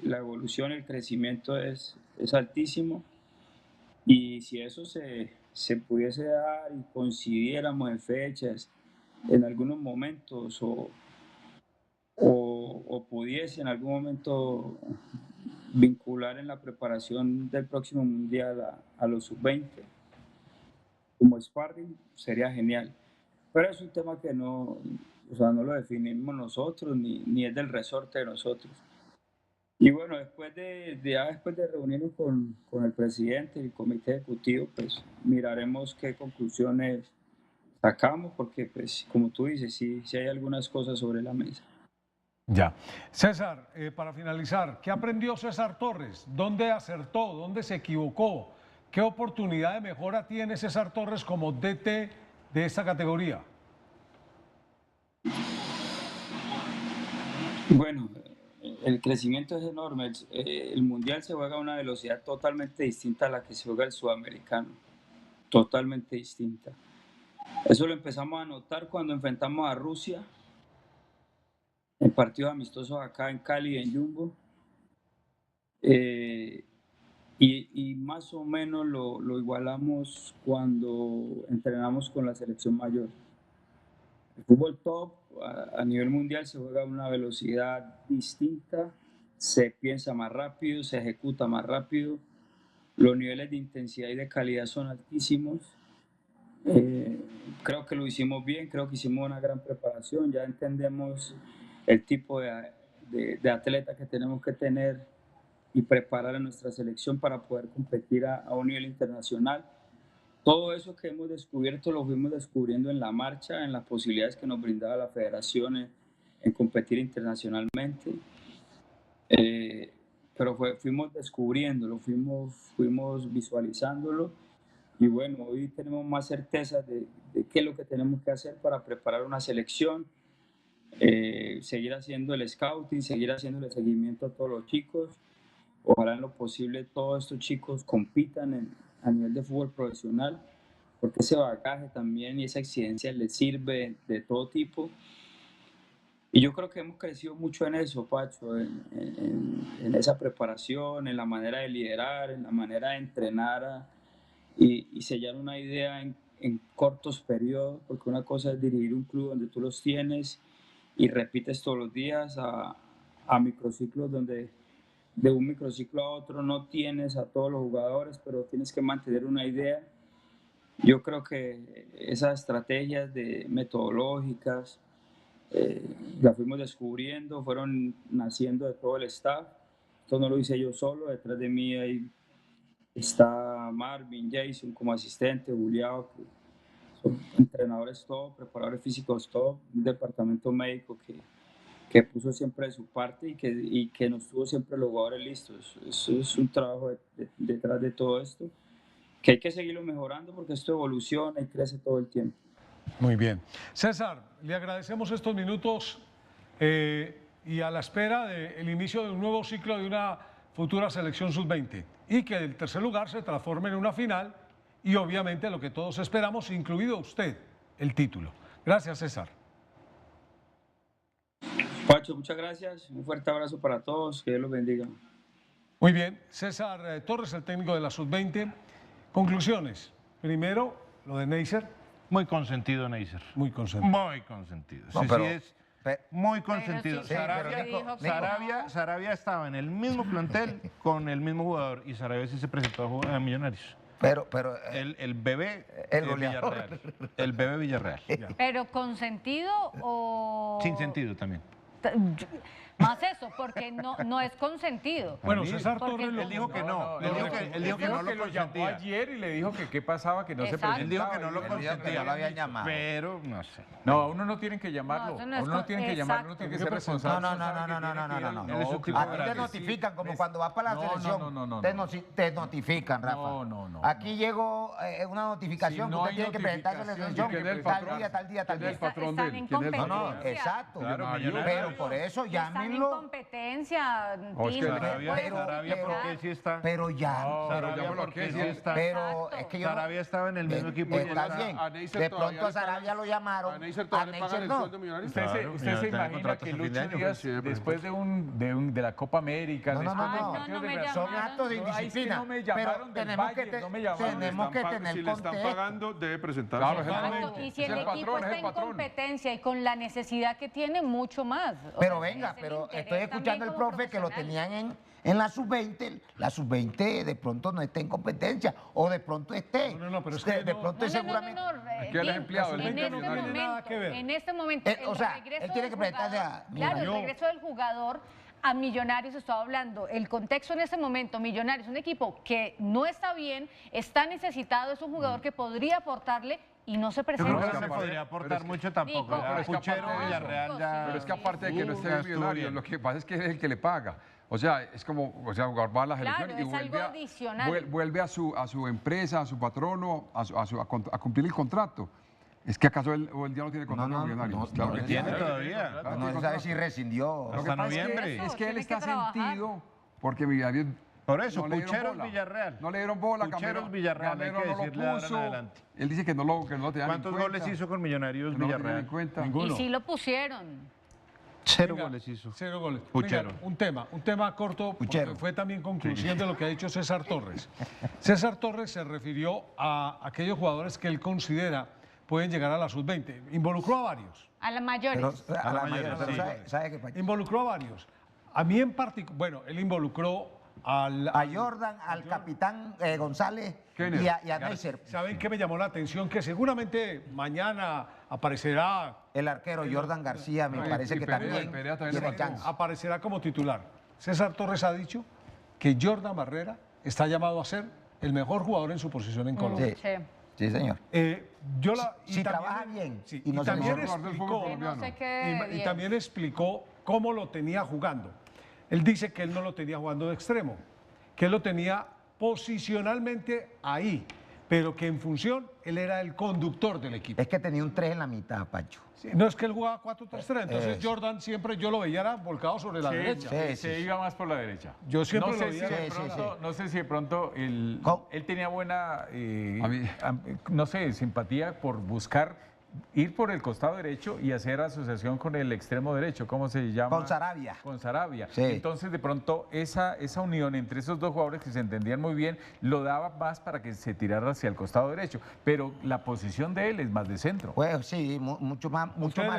la evolución, el crecimiento es altísimo y si eso se pudiese dar y coincidiéramos en fechas, en algunos momentos o pudiese en algún momento vincular en la preparación del próximo mundial a los sub-20 como sparring, sería genial. Pero es un tema que no lo definimos nosotros ni es del resorte de nosotros. Y bueno, después de reunirnos con el presidente y el comité ejecutivo, pues miraremos qué conclusiones sacamos, porque pues como tú dices, sí hay algunas cosas sobre la mesa. Ya. César, para finalizar, ¿qué aprendió César Torres? ¿Dónde acertó? ¿Dónde se equivocó? ¿Qué oportunidad de mejora tiene César Torres como DT de esta categoría? Bueno, el crecimiento es enorme. El mundial se juega a una velocidad totalmente distinta a la que se juega el sudamericano. Totalmente distinta. Eso lo empezamos a notar cuando enfrentamos a Rusia en partidos amistosos acá en Cali, en Jumbo. Y más o menos lo igualamos cuando entrenamos con la selección mayor. El fútbol top a nivel mundial se juega a una velocidad distinta, se piensa más rápido, se ejecuta más rápido, los niveles de intensidad y de calidad son altísimos. Creo que lo hicimos bien, creo que hicimos una gran preparación, ya entendemos el tipo de atleta que tenemos que tener y preparar a nuestra selección para poder competir a un nivel internacional. Todo eso que hemos descubierto lo fuimos descubriendo en la marcha, en las posibilidades que nos brindaba la federación en competir internacionalmente. pero fuimos descubriéndolo, fuimos visualizándolo y bueno, hoy tenemos más certeza de qué es lo que tenemos que hacer para preparar una selección, seguir haciendo el scouting, seguir haciendo el seguimiento a todos los chicos. Ojalá en lo posible todos estos chicos compitan a nivel de fútbol profesional, porque ese bagaje también y esa exigencia les sirve de todo tipo. Y yo creo que hemos crecido mucho en eso, Pacho, en esa preparación, en la manera de liderar, en la manera de entrenar y sellar una idea en cortos periodos, porque una cosa es dirigir un club donde tú los tienes y repites todos los días a microciclos donde de un microciclo a otro no tienes a todos los jugadores, pero tienes que mantener una idea. Yo creo que esas estrategias metodológicas las fuimos descubriendo, fueron naciendo de todo el staff. Esto no lo hice yo solo, detrás de mí ahí está Marvin, Jason como asistente, Julián, que son entrenadores todos, preparadores físicos todos, un departamento médico que puso siempre de su parte y que nos tuvo siempre los jugadores listos. Eso es un trabajo detrás de todo esto, que hay que seguirlo mejorando porque esto evoluciona y crece todo el tiempo. Muy bien. César, le agradecemos estos minutos y a la espera del inicio de un nuevo ciclo de una futura selección sub-20 y que el tercer lugar se transforme en una final y obviamente lo que todos esperamos, incluido usted, el título. Gracias, César. Pacho, muchas gracias. Un fuerte abrazo para todos. Que Dios los bendiga. Muy bien. César Torres, el técnico de la sub-20. Conclusiones. Primero, lo de Neisser. Muy consentido, Neisser. Muy consentido. Muy consentido. No, Sí, pero- sí es muy consentido. sí, Sarabia, pero dijo que Sarabia estaba en el mismo plantel con el mismo jugador y Sarabia sí se presentó a Millonarios. Pero El bebé El goleador. Villarreal. El bebé Villarreal. ¿Pero con sentido o...? Sin sentido también. Más eso, porque no es consentido. Bueno, César Porque Torres Él dijo que no. Él Él dijo que no lo llamó consentía. ayer y le dijo que qué pasaba, que no se Exacto. Él dijo presentaba. que no lo Él dijo que consentía. no lo habían llamado. Pero no sé. No, a uno no tienen que llamarlo. No, eso no A es uno no con- tienen que llamarlo, uno exacto. tiene que ser No, responsable. no, Uno sabe que tiene que ir al- Él es un tipo A ti te grande. notifican como cuando vas para la No, selección. no, Te notifican, Rafa. No. Aquí llegó una notificación Si que no usted hay tiene que presentarse a la notificación, selección. ¿quién es el Tal patrón? día, tal día, tal ¿Quién es el día. patrón Están de él? en ¿Quién es el No, no, patrón? exacto. Claro, Pero por eso Están en llámenlo. competencia. O es que Tim, Sarabia, pueden Sarabia, ¿por competir. qué sí está? Pero ya. Sarabia, llámalo ¿por qué aquí, sí sí. está? Pero es que yo no- Sarabia estaba en el mismo equipo. y Está él bien. a Neisser De todavía pronto a le pagan- Sarabia lo llamaron. ¿A Neisser todavía le pagan el no. sueldo millonario? Usted se tiene imagina contratos que a fin Lucho de año, Díaz, sí, después de la Copa América, No, no, no, después de no. los partidos No, de me Brasil, Son llamaron. actos de No, ahí sí indisciplina. no me Pero llamaron del tenemos Valle, que, no me llamaron. tenemos que tener Si le están contexto. pagando, debe presentarse. Claro, es el Exacto, patrón. y si Es el el equipo patrón, es está el en patrón. competencia y con la necesidad que tiene, mucho más. O Pero sea, venga, es el pero interés estoy escuchando también al como profe que lo profesional. tenían en la sub-20. La sub-20 de pronto no esté en competencia o de pronto esté. No, pero es de, que de no- pronto seguramente. Aquí él es Tim, empleado, el en Inter este no tiene nada momento, que ver. en este momento, O sea, regreso él tiene del que presentarse jugador- a Claro, el Yo- regreso del jugador a Millonarios estaba hablando. El contexto en este momento, Millonarios, un equipo que no está bien, está necesitado, es un jugador que podría aportarle y no se Yo presenta. creo que No, no se pero podría es que- aportar mucho tampoco. Nico, Ya pero es que Puchero, aparte de eso- Villarreal ya... Pero es que aparte de que no esté ya el estuvo millonario, bien. lo que pasa es que es el que le paga. O sea, es como, o sea, jugar va a la Claro, selección y es algo vuelve, adicional. vuelve a su empresa, a su patrono, a cumplir el contrato. ¿Es que acaso él, o él ya no tiene contrato No, con Millonarios? no, Claro no, que no Tiene tiene. todavía. Claro, No tiene se sabe contrato. si rescindió. Lo que Hasta pasa noviembre. Eso, es que él tiene está que trabajar. sentido porque Millonarios Por eso, no le dieron Pucheros bola. Villarreal. No le dieron bola. Pucheros Gamero- Villarreal, hay Gamero que no lo decirle ahora en puso. adelante. Él dice que no lo tenían en ¿Cuántos cuenta, goles hizo con Millonarios que no lo tenían en Villarreal? cuenta. Y sí lo pusieron. 0 Venga, goles hizo. 0 goles. Puchero. Venga, un tema corto, porque Puchero. fue también conclusión de lo que ha dicho César Torres. César Torres se refirió a aquellos jugadores que él considera pueden llegar a la sub-20. Involucró a varios. A las mayores. Pero, a la mayoría, mayoría, pero sí. ¿sabe qué, Pacho? Involucró a varios. A mí en particular, bueno, él involucró A Jordan, al capitán González Kenner. y a Neisser. ¿Saben qué me llamó la atención? Que seguramente mañana aparecerá, El arquero Jordan García me y parece que Perea, también Perea también tiene le faltó. chance. aparecerá como titular. César Torres ha dicho que Jordan Barrera está llamado a ser el mejor jugador en su posición en Colombia. Sí, sí, señor. Y Si trabaja bien sí, y y no se también lesiona. Del fútbol explicó, colombiano. No sé qué y bien. también explicó cómo lo tenía jugando. él dice que él no lo tenía jugando de extremo, que él lo tenía posicionalmente ahí, pero que en función él era el conductor del equipo. Es que tenía un 3 en la mitad, Pacho. Sí, no es que él jugaba 4-3-3, entonces Jordan siempre yo lo veía era volcado sobre la derecha. Se iba más por la derecha. Yo siempre no lo sé veía. si de pronto, no sé si de pronto él tenía buena, no sé, simpatía por buscar ir por el costado derecho y hacer asociación con el extremo derecho, ¿cómo se llama? Con Sarabia. Con Sarabia. Sí. Entonces, de pronto, esa unión entre esos dos jugadores que se entendían muy bien, lo daba más para que se tirara hacia el costado derecho. Pero la posición de él es más de centro. Pues sí, mucho más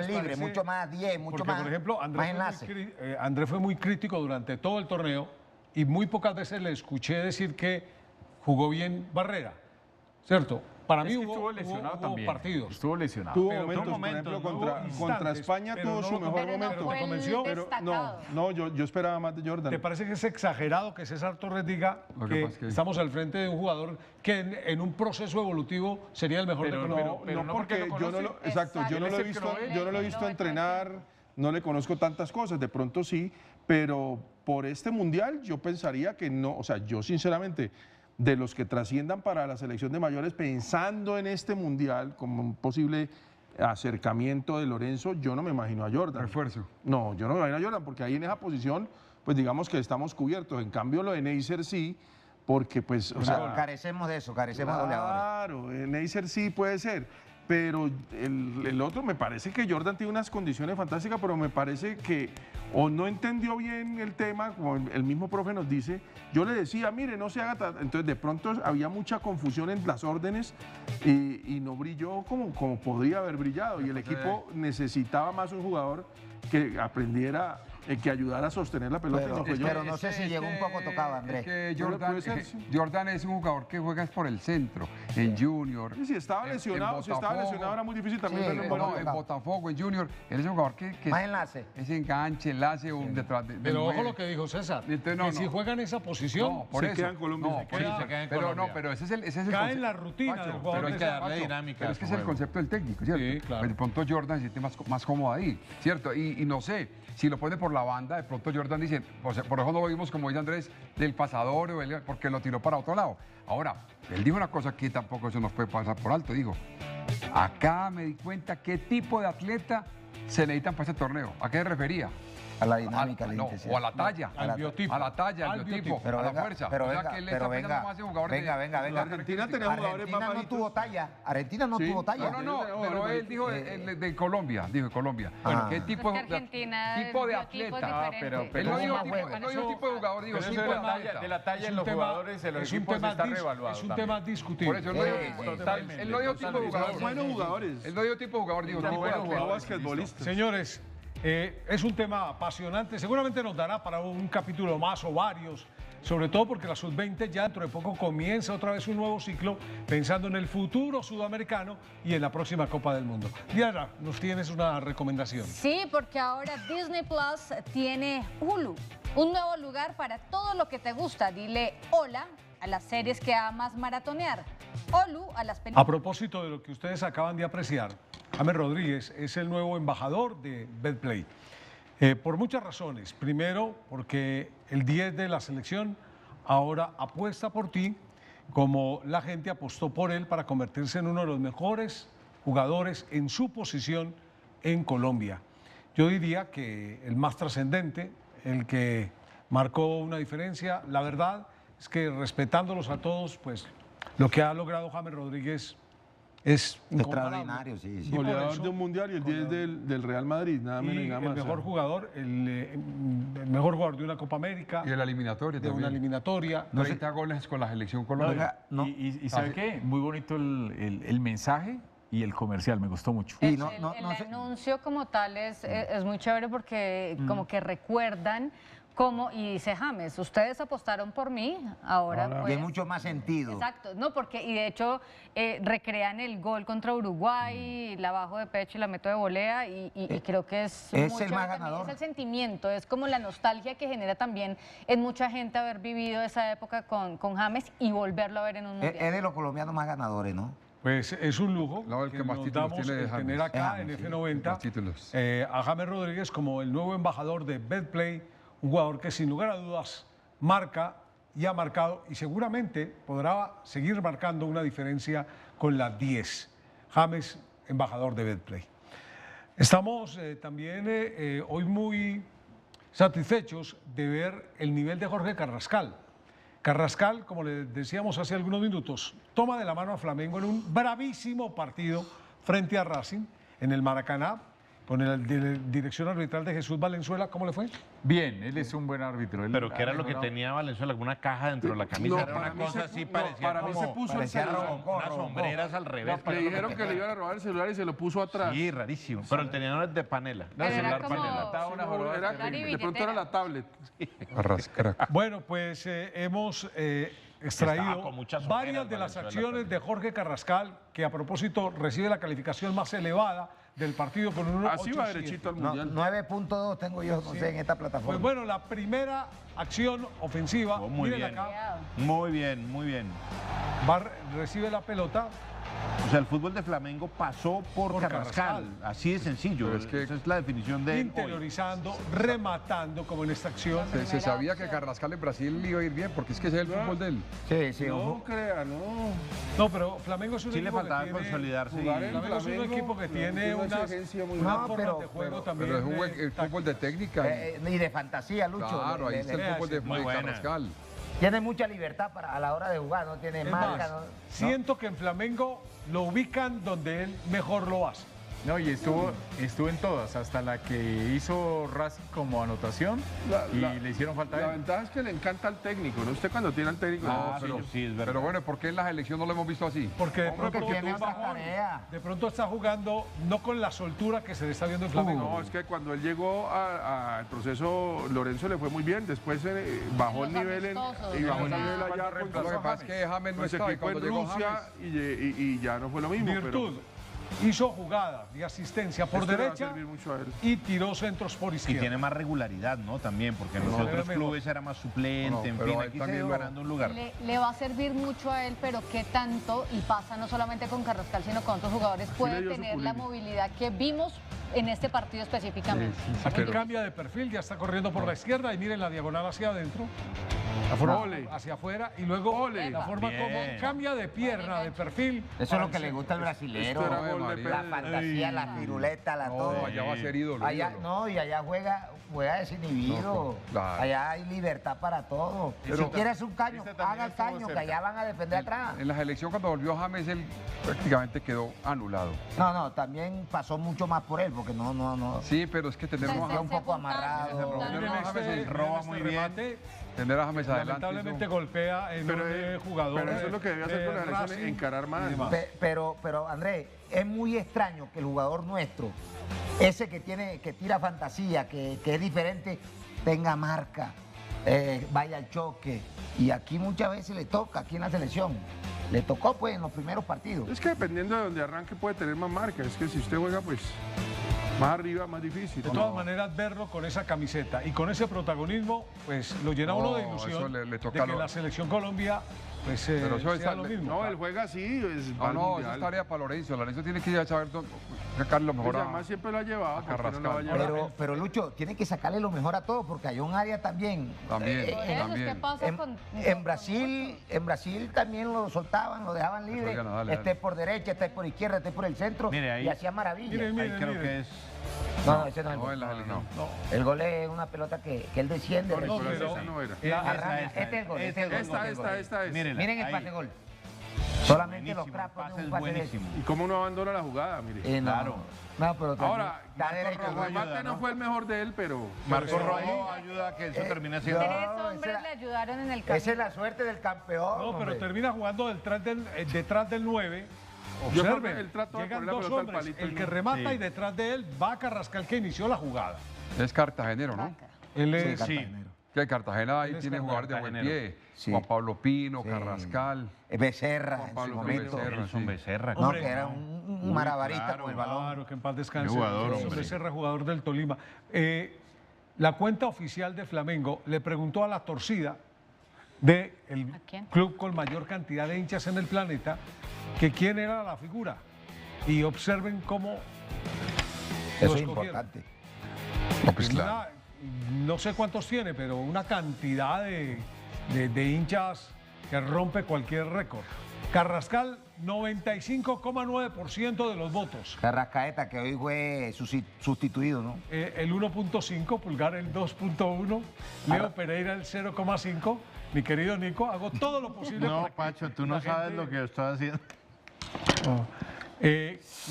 libre, parece? mucho más 10, mucho Porque, más, por ejemplo, más enlace. Andrés fue muy crítico durante todo el torneo y muy pocas veces le escuché decir que jugó bien Barrera, ¿cierto? Para mí Es que estuvo lesionado también. partidos. Estuvo lesionado. Tuvo Pero momentos, tuvo por ejemplo, momentos, contra, hubo contra instantes, España pero tuvo no su lo- mejor Pero no momento. fue ¿Te el convenció? Pero destacado. no, yo esperaba más de Jordan. ¿Te parece que es exagerado que César Torres diga Lo que que pasa es que- estamos al frente de un jugador que en un proceso evolutivo sería el mejor Pero de no, Colombia? pero No, porque porque lo yo no conoce. lo, exacto, yo no Él lo es he el visto, que lo ve. yo no lo he visto entrenar, no le conozco tantas cosas, de pronto sí, pero por este mundial yo pensaría que no, o sea, yo sinceramente de los que trasciendan para la selección de mayores pensando en este mundial como un posible acercamiento de Lorenzo, yo no me imagino a Jordan. Refuerzo. No, yo no me imagino a Jordan porque ahí en esa posición, pues digamos que estamos cubiertos. En cambio lo de Neisser sí, porque pues, o sea, Carecemos de eso, carecemos de goleadores. claro, Neisser sí puede ser, pero el otro me parece que Jordan tiene unas condiciones fantásticas, pero me parece que o no entendió bien el tema, como el mismo profe nos dice. Yo le decía, mire, no se haga entonces de pronto había mucha confusión en las órdenes y no brilló como podría haber brillado, y el equipo necesitaba más un jugador que aprendiera, que ayudara a sostener la pelota. y no fue Pero Jordan. no sé si llegó un poco tocado, Andrés. Es que Bueno, puede ser, sí. Jordan es un jugador que juega por el centro, en Junior. Y si estaba en lesionado, era muy difícil también Sí, verlo en no, buen en nivel. Botafogo, en Junior. Él es un jugador que Más enlace. es enganche, enlace, un detrás de. Pero ojo nueve. lo que dijo César, Entonces, no, que si no. juega en esa posición, No, por se eso. queda en Colombia, No, se por queda- eso. se queda en Pero Colombia. no, pero ese es el cae en concepto. la rutina Pacho, del jugador. pero hay que darle Pacho, dinámica pero a es que su es el juego. concepto del técnico, ¿cierto? Sí, claro. Pues de pronto Jordan se siente más cómodo ahí, ¿cierto? Y no sé, si lo pone por la banda, de pronto Jordan dice, o sea, por eso no lo vimos como dice Andrés, del pasador, porque lo tiró para otro lado. Ahora, él dijo una cosa que tampoco eso nos puede pasar por alto, dijo, acá me di cuenta qué tipo de atleta se necesitan para este torneo. ¿A qué se refería? A la dinámica, a la No, intensidad. o a la talla. Al biotipo. A la talla, al Al biotipo, biotipo. Pero a la venga, fuerza. pero O sea, venga, que él pero está venga, pensando más en jugadores venga, de- venga. Argentina tenía jugadores más Argentina no bajitos. tuvo talla. Argentina no Sí. tuvo talla. No, pero él dijo de Colombia, dijo de Colombia. Ah. ¿Qué tipo, Es que Argentina, tipo de el biotipo es atleta? diferente. Él no dijo ¿Cómo tipo, juega? él no dijo tipo de jugador, dijo Pero tipo eso de de la talla, atleta. de la talla Es en un los tema- jugadores, en los es un equipos tema está dis- reevaluado. Es un también. tema discutible. Por eso él no dijo, Totalmente, él no dijo tipo de jugador. Buenos jugadores. Él no dijo tipo de jugador, dijo No, tipo de buenos atleta. basquetbolistas. Señores, es un tema apasionante, seguramente nos dará para un capítulo más o varios, sobre todo porque la Sub-20 ya dentro de poco comienza otra vez un nuevo ciclo, pensando en el futuro sudamericano y en la próxima Copa del Mundo. Diana, nos tienes una recomendación. Sí, porque ahora Disney Plus tiene Hulu, un nuevo lugar para todo lo que te gusta. Dile hola a las series que amas maratonear. Hulu a las A películas. propósito de lo que ustedes acaban de apreciar, James Rodríguez es el nuevo embajador de Betplay. Por muchas razones. Primero, porque el 10 de la selección ahora apuesta por ti, como la gente apostó por él para convertirse en uno de los mejores jugadores en su posición en Colombia. Yo diría que el más trascendente, el que marcó una diferencia, la verdad es que respetándolos a todos, pues lo que ha logrado James Rodríguez es incomparable. Extraordinario, sí, sí. por Goleador eso- de un mundial y el 10 del Real Madrid, nada menos Y y nada el más. mejor jugador, el mejor jugador de una Copa América, Y en la eliminatoria de una también. eliminatoria. 30 goles con la selección colombiana. No. Y ¿sabe qué? Muy bonito el mensaje y el comercial, me gustó mucho. Y El, no- el- no- el no sé- anuncio como tal es muy chévere porque como que recuerdan cómo, y dice James, ustedes apostaron por mí, ahora pues... Tiene mucho más sentido. Exacto, no, porque, y de hecho recrean el gol contra Uruguay, la bajo de pecho y la meto de volea, y creo que es es muy el chévere más también. ganador. Es el sentimiento, es como la nostalgia que genera también en mucha gente haber vivido esa época con James y volverlo a ver en un Es mundial. de los colombianos más ganadores, ¿no? Pues es un lujo No, el que más nos títulos damos tiene el es James. tener acá James, en sí, F90 más títulos. a James Rodríguez como el nuevo embajador de Betplay, un jugador que sin lugar a dudas marca y ha marcado y seguramente podrá seguir marcando una diferencia con la 10. James, embajador de Betplay. Estamos también hoy muy satisfechos de ver el nivel de Jorge Carrascal. Carrascal, como le decíamos hace algunos minutos, toma de la mano a Flamengo en un bravísimo partido frente a Racing en el Maracaná, con la dirección arbitral de Jesús Valenzuela. ¿Cómo le fue? Bien, él es un buen árbitro. Pero ¿qué era lo que tenía Valenzuela? ¿Alguna caja dentro de la camisa? No, Era para una mí cosa se así, pu- no, parecía para mí como se puso el parecía celular. unas sombreras al revés. Le dijeron que le iban a robar el celular y se lo puso atrás. Sí, rarísimo. Pero el tenía no es de panela. Pero era celular como- panela. Estaba una jorobada Era- terrible. de pronto era la tablet. Carrascal. Bueno, pues hemos Estaba extraído con muchas varias ojeras de las Valenzuela acciones también. de Jorge Carrascal, que a propósito recibe la calificación más elevada del partido con un Así va 8.7. derechito al No, mundial. 9.2 tengo yo, no sé, en esta plataforma. Pues bueno, la primera acción ofensiva, Oh, muy miren bien. acá, Muy bien, muy bien. recibe la pelota. O sea, el fútbol de Flamengo pasó por Carrascal. Así de sencillo. Pero es que- Esa es la definición de hoy. Interiorizando, rematando, como en esta acción. Se sabía que Carrascal en Brasil iba a ir bien, porque es que ese es el fútbol de él. Sí, sí, No ojo. crea, no. No, pero Flamengo es un Sí le equipo que faltaba tiene, consolidarse. Jugar en Flamengo es un Flamengo, equipo que tiene tiene una unas exigencia muy unas grande. formas No, de juego pero- también. Pero es el fútbol de técnica. Y de fantasía, Lucho. Claro, ahí está le- el fútbol de muy buena. Carrascal. Tiene mucha libertad a la hora de jugar, no tiene Es marca. más, No. siento que en Flamengo lo ubican donde él mejor lo hace. No, y estuvo en todas, hasta la que hizo Racing como anotación y le hicieron falta La a él. ventaja es que le encanta al técnico, ¿no? Usted cuando tiene al técnico... Ah, no, sí, es verdad. Pero bueno, ¿por qué en la selección no lo hemos visto así? Porque de Hombre, pronto, que tiene un otra bajón, tarea. de pronto está jugando no con la soltura que se le está viendo en Flamengo. No, es que cuando él llegó al proceso, Lorenzo le fue muy bien. Después bajó el los nivel amistosos, y bajó el ¿verdad? nivel allá. Lo que pasa es que James no Pues se estaba y quedó en cuando llegó Rusia James... y ya no fue lo mismo. Virtud hizo jugadas y asistencia por Esto le va a derecha servir mucho a él. y tiró centros por Y izquierda. tiene más regularidad, ¿no? También, porque en los No, otros mejor. clubes era más suplente, No, en pero fin, él aquí se también ha ido lo- ganando un lugar. Le va a servir mucho a él, pero qué tanto, y pasa no solamente con Carrascal, sino con otros jugadores, le puede dio su tener la culini. movilidad que vimos en este partido específicamente. Aquí cambia de perfil, ya está corriendo por la izquierda y miren la diagonal hacia adentro, la forma Ole. hacia afuera y luego Ole. la forma Bien. como cambia de pierna, de perfil. Eso es lo que le gusta al brasilero. Esto era Ave gol de María. La Pedro. fantasía, la firuleta, la No, todo. allá va a ser ídolo. Allá, ídolo. no, y allá juega desinhibido. No, claro. Allá hay libertad para todo. Pero- si quieres un caño, Este también haga el estuvo caño, que cerca. allá van a defender atrás. En la selección cuando volvió James, él prácticamente quedó anulado. No, también pasó mucho más por él, porque no. Sí, pero es que tener Se a quedó James, un poco amarrado. Miren este, roba miren muy este bien. remate, tener a James adelante. lamentablemente eso- golpea en Pero, un jugador. pero eso es lo que debe hacer con la de selección, Racing encarar más. y demás. Pero Andrés, es muy extraño que el jugador nuestro, ese que tira fantasía, que es diferente, tenga marca, vaya al choque. Y aquí muchas veces le toca, aquí en la selección. Le tocó pues en los primeros partidos. Es que dependiendo de donde arranque puede tener más marca. Es que si usted juega pues más arriba, más difícil. De todas maneras, verlo con esa camiseta y con ese protagonismo, pues lo llena uno de No, ilusión eso le toca de que lo- la selección Colombia pues, Pero eso sea está- lo mismo. No, él juega así, es va al No, eso mundial. es tarea para Lorenzo. Lorenzo tiene que ya saber sacar lo mejor Pues a... además siempre lo ha llevado, ¿por qué no lo va a Carrascal. llevar? Pero Lucho, tiene que sacarle lo mejor a todo, porque hay un área también. También, Por eso, también. ¿qué pasa En, con en Brasil también lo soltaban, lo dejaban libre. Oigan, dale, Este dale. por derecha, este por izquierda, este por el centro. Mire, ahí- y hacía maravillas. Miren, Ahí creo miren. que es... No, ese no es el No, gol. en la selección. El gol es una pelota que él desciende. No, recibe. pero esa no era. Arranca. Este es el gol. Este es el gol. Esta es. Mírenla, Miren el ahí. pase gol. Solamente los Buenísimo, cracks el pase ponen es un pase de ese. buenísimo. ¿Y cómo no abandona la jugada? Mire. No, Claro. No, pero también Ahora, está derecho. el gol. remate no fue el mejor de él, pero... Marco Rojo ayuda a que eso termine siendo... no. 3 esa hombres era- le ayudaron en el camino. Esa es la suerte del campeón. No, pero hombre. termina jugando detrás del 9. Yo creo Observen, que él trató de llegan poner la dos pelota al hombres, palito el y que no. remata Sí. y detrás de él va Carrascal que inició la jugada. Es cartagenero, ¿no? Él Sí, es, Cartagenero. Que Cartagena ahí Él es tiene jugadores de buen cartagenero. pie. Sí. Juan Pablo Pino, Sí. Carrascal. Becerra Juan en Pablo su momento. Becerra. Nelson sí. Becerra. No, Hombre, que era un marabarista claro, con el balón. Claro, que en paz descanse. Qué jugador, Nelson hombre. Becerra, jugador del Tolima. La cuenta oficial de Flamengo le preguntó a la torcida del ¿A quién? club con mayor cantidad de hinchas en el planeta que quién era la figura. Y observen cómo Eso lo es escogieron. importante. No, pues claro. no sé cuántos tiene, pero una cantidad de hinchas que rompe cualquier récord. Carrascal, 95,9% de los votos. Carrascaeta, que hoy fue sustituido, ¿no? El 1.5, Pulgar el 2.1, Leo Pereira el 0,5. Mi querido Nico, hago todo lo posible. No, para que Pacho, tú no la sabes gente- lo que estoy haciendo.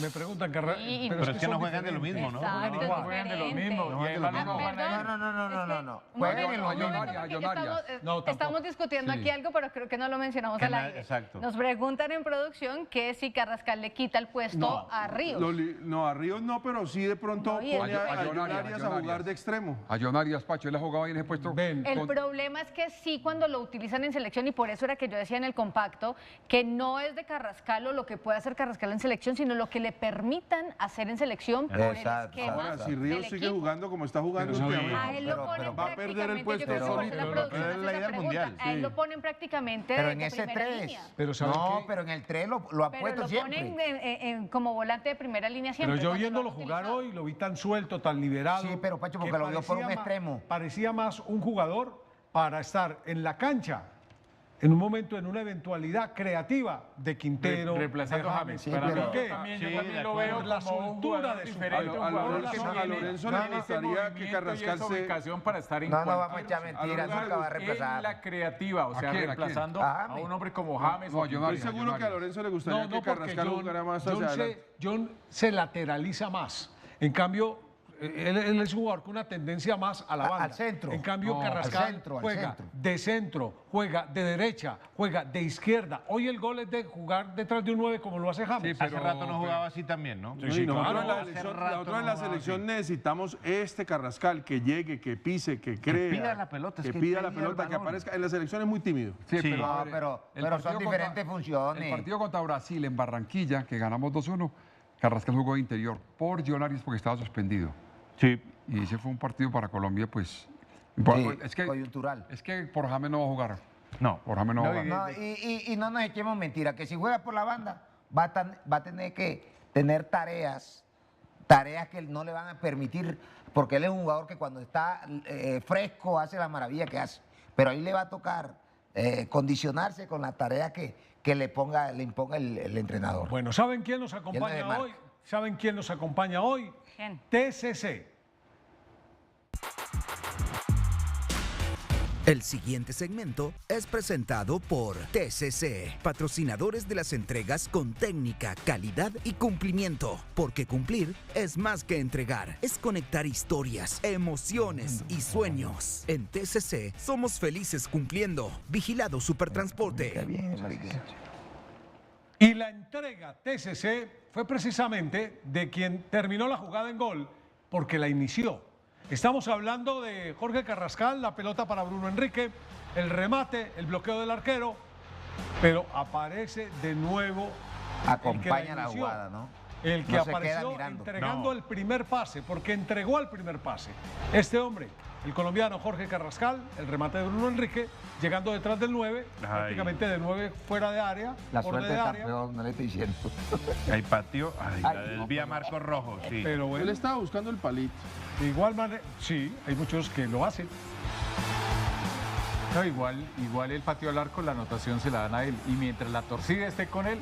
Me preguntan, pero Pero es que no son juegan de lo diferentes. mismo, ¿no? Exacto, No, es no juegan de lo diferente. mismo. No, Y el de lo balón mismo. no van a- No. Un Juegan momento, en los un momento, Millonarias, porque Millonarias. No, tampoco. estamos discutiendo Sí. aquí algo, pero creo que no lo mencionamos Que al na- aire. exacto. Nos preguntan en producción que si Carrascal le quita el puesto No, a Ríos. No, a Ríos no, pero sí de pronto No, y pone a a Millonarias a jugar de extremo. A John Arias, Pacho, él ha jugado ahí en ese puesto. Ven, El problema es que sí, cuando lo utilizan en selección, y por eso era que yo decía en el compacto, que no es de Carrascal o lo que puede hacer Carrascal en selección, sino lo que le permitan hacer en selección por el Exacto. esquema Ahora, si del Ríos sigue equipo. jugando como está jugando Pero sí. últimamente, A él lo Pero- ponen pero- va a perder el prácticamente, puesto yo creo que por solito, eso la pero producción es hace la esa idea del pregunta. mundial, A él sí. lo ponen prácticamente Pero de en ese primera 3. línea. pero ¿sabes No, qué? pero en el 3 lo ha Pero puesto lo siempre. ponen como volante de primera línea siempre. Pero yo cuando lo viéndolo han jugar utilizado. hoy, lo vi tan suelto, tan liberado. Sí, pero, Pacho, que porque lo vio por un parecía extremo. Parecía más un jugador para estar en la cancha, en un momento, en una eventualidad creativa de Quintero, Reemplazando de a James. Sí, Para mí pero- ¿Por qué? también, Sí, yo también de lo acuerdo. veo La como un soltura jugador de su- diferente, un a jugador Lorenzo- que a tiene Lorenzo le ese gustaría que movimiento y Carrascal esa se- ubicación para estar en No, vamos a cualquier- echar mentiras, Lorenzo nunca va a en reemplazar. la creativa, o sea, ¿A quién? reemplazando ¿A a James? un hombre como James. No, o yo Quintero. estoy seguro que a Lorenzo le gustaría que porque Carrascal jugara más hacia adelante. John se lateraliza más. En cambio, él es un jugador con una tendencia más a la banda. Al centro. En cambio, No, Carrascal al centro, al juega centro. de centro, juega de derecha, juega de izquierda. Hoy el gol es de jugar detrás de un 9 como lo hace James. Sí, Hace rato no jugaba así también, ¿no? Sí, Y nosotros claro. en la Hace selección, rato nosotros en no la jugaba selección así. necesitamos este Carrascal que llegue, que pise, que crea. pida la pelota, es que que pida la pida el pelota, que balón. aparezca. En la selección es muy tímido. Sí, Sí. pero, No, a ver, pero el son partido diferentes funciones. El partido contra Brasil en Barranquilla, que ganamos 2-1, Carrascal jugó de interior por John Arias porque estaba suspendido. Sí. Y ese fue un partido para Colombia, pues. Sí, coyuntural. Es que por James no va a jugar. No. Por James no va a jugar. No, y no nos echemos mentiras, que si juega por la banda va a tener que tener tareas que no le van a permitir, porque él es un jugador que cuando está fresco hace la maravilla que hace, pero ahí le va a tocar condicionarse con la tarea que le imponga el entrenador. Bueno, ¿saben quién nos de acompaña marca. hoy? ¿Saben quién nos acompaña hoy? ¿Quién? TCC. El siguiente segmento es presentado por TCC, patrocinadores de las entregas con técnica, calidad y cumplimiento. Porque cumplir es más que entregar, es conectar historias, emociones y sueños. En TCC somos felices cumpliendo. Vigilado Supertransporte. Está bien, marica. Y la entrega TCC fue precisamente de quien terminó la jugada en gol porque la inició. Estamos hablando de Jorge Carrascal, la pelota para Bruno Enrique, el remate, el bloqueo del arquero, pero aparece de nuevo el que Acompaña la inició, jugada, ¿no? el que No se queda apareció mirando. entregando No. el primer pase, porque entregó el primer pase. Este hombre, el colombiano Jorge Carrascal, el remate de Bruno Enrique, llegando detrás del 9, prácticamente de 9 fuera de área, La borde suerte de del área. campeón, no le estoy diciendo. Hay patio. Ay, Ay, la no, desvía Marcos Rojo, sí. Pero Él bueno, estaba buscando el palito. de igual manera, sí, hay muchos que lo hacen. No, igual el patio al arco, la anotación se la dan a él. Y mientras la torcida esté con él,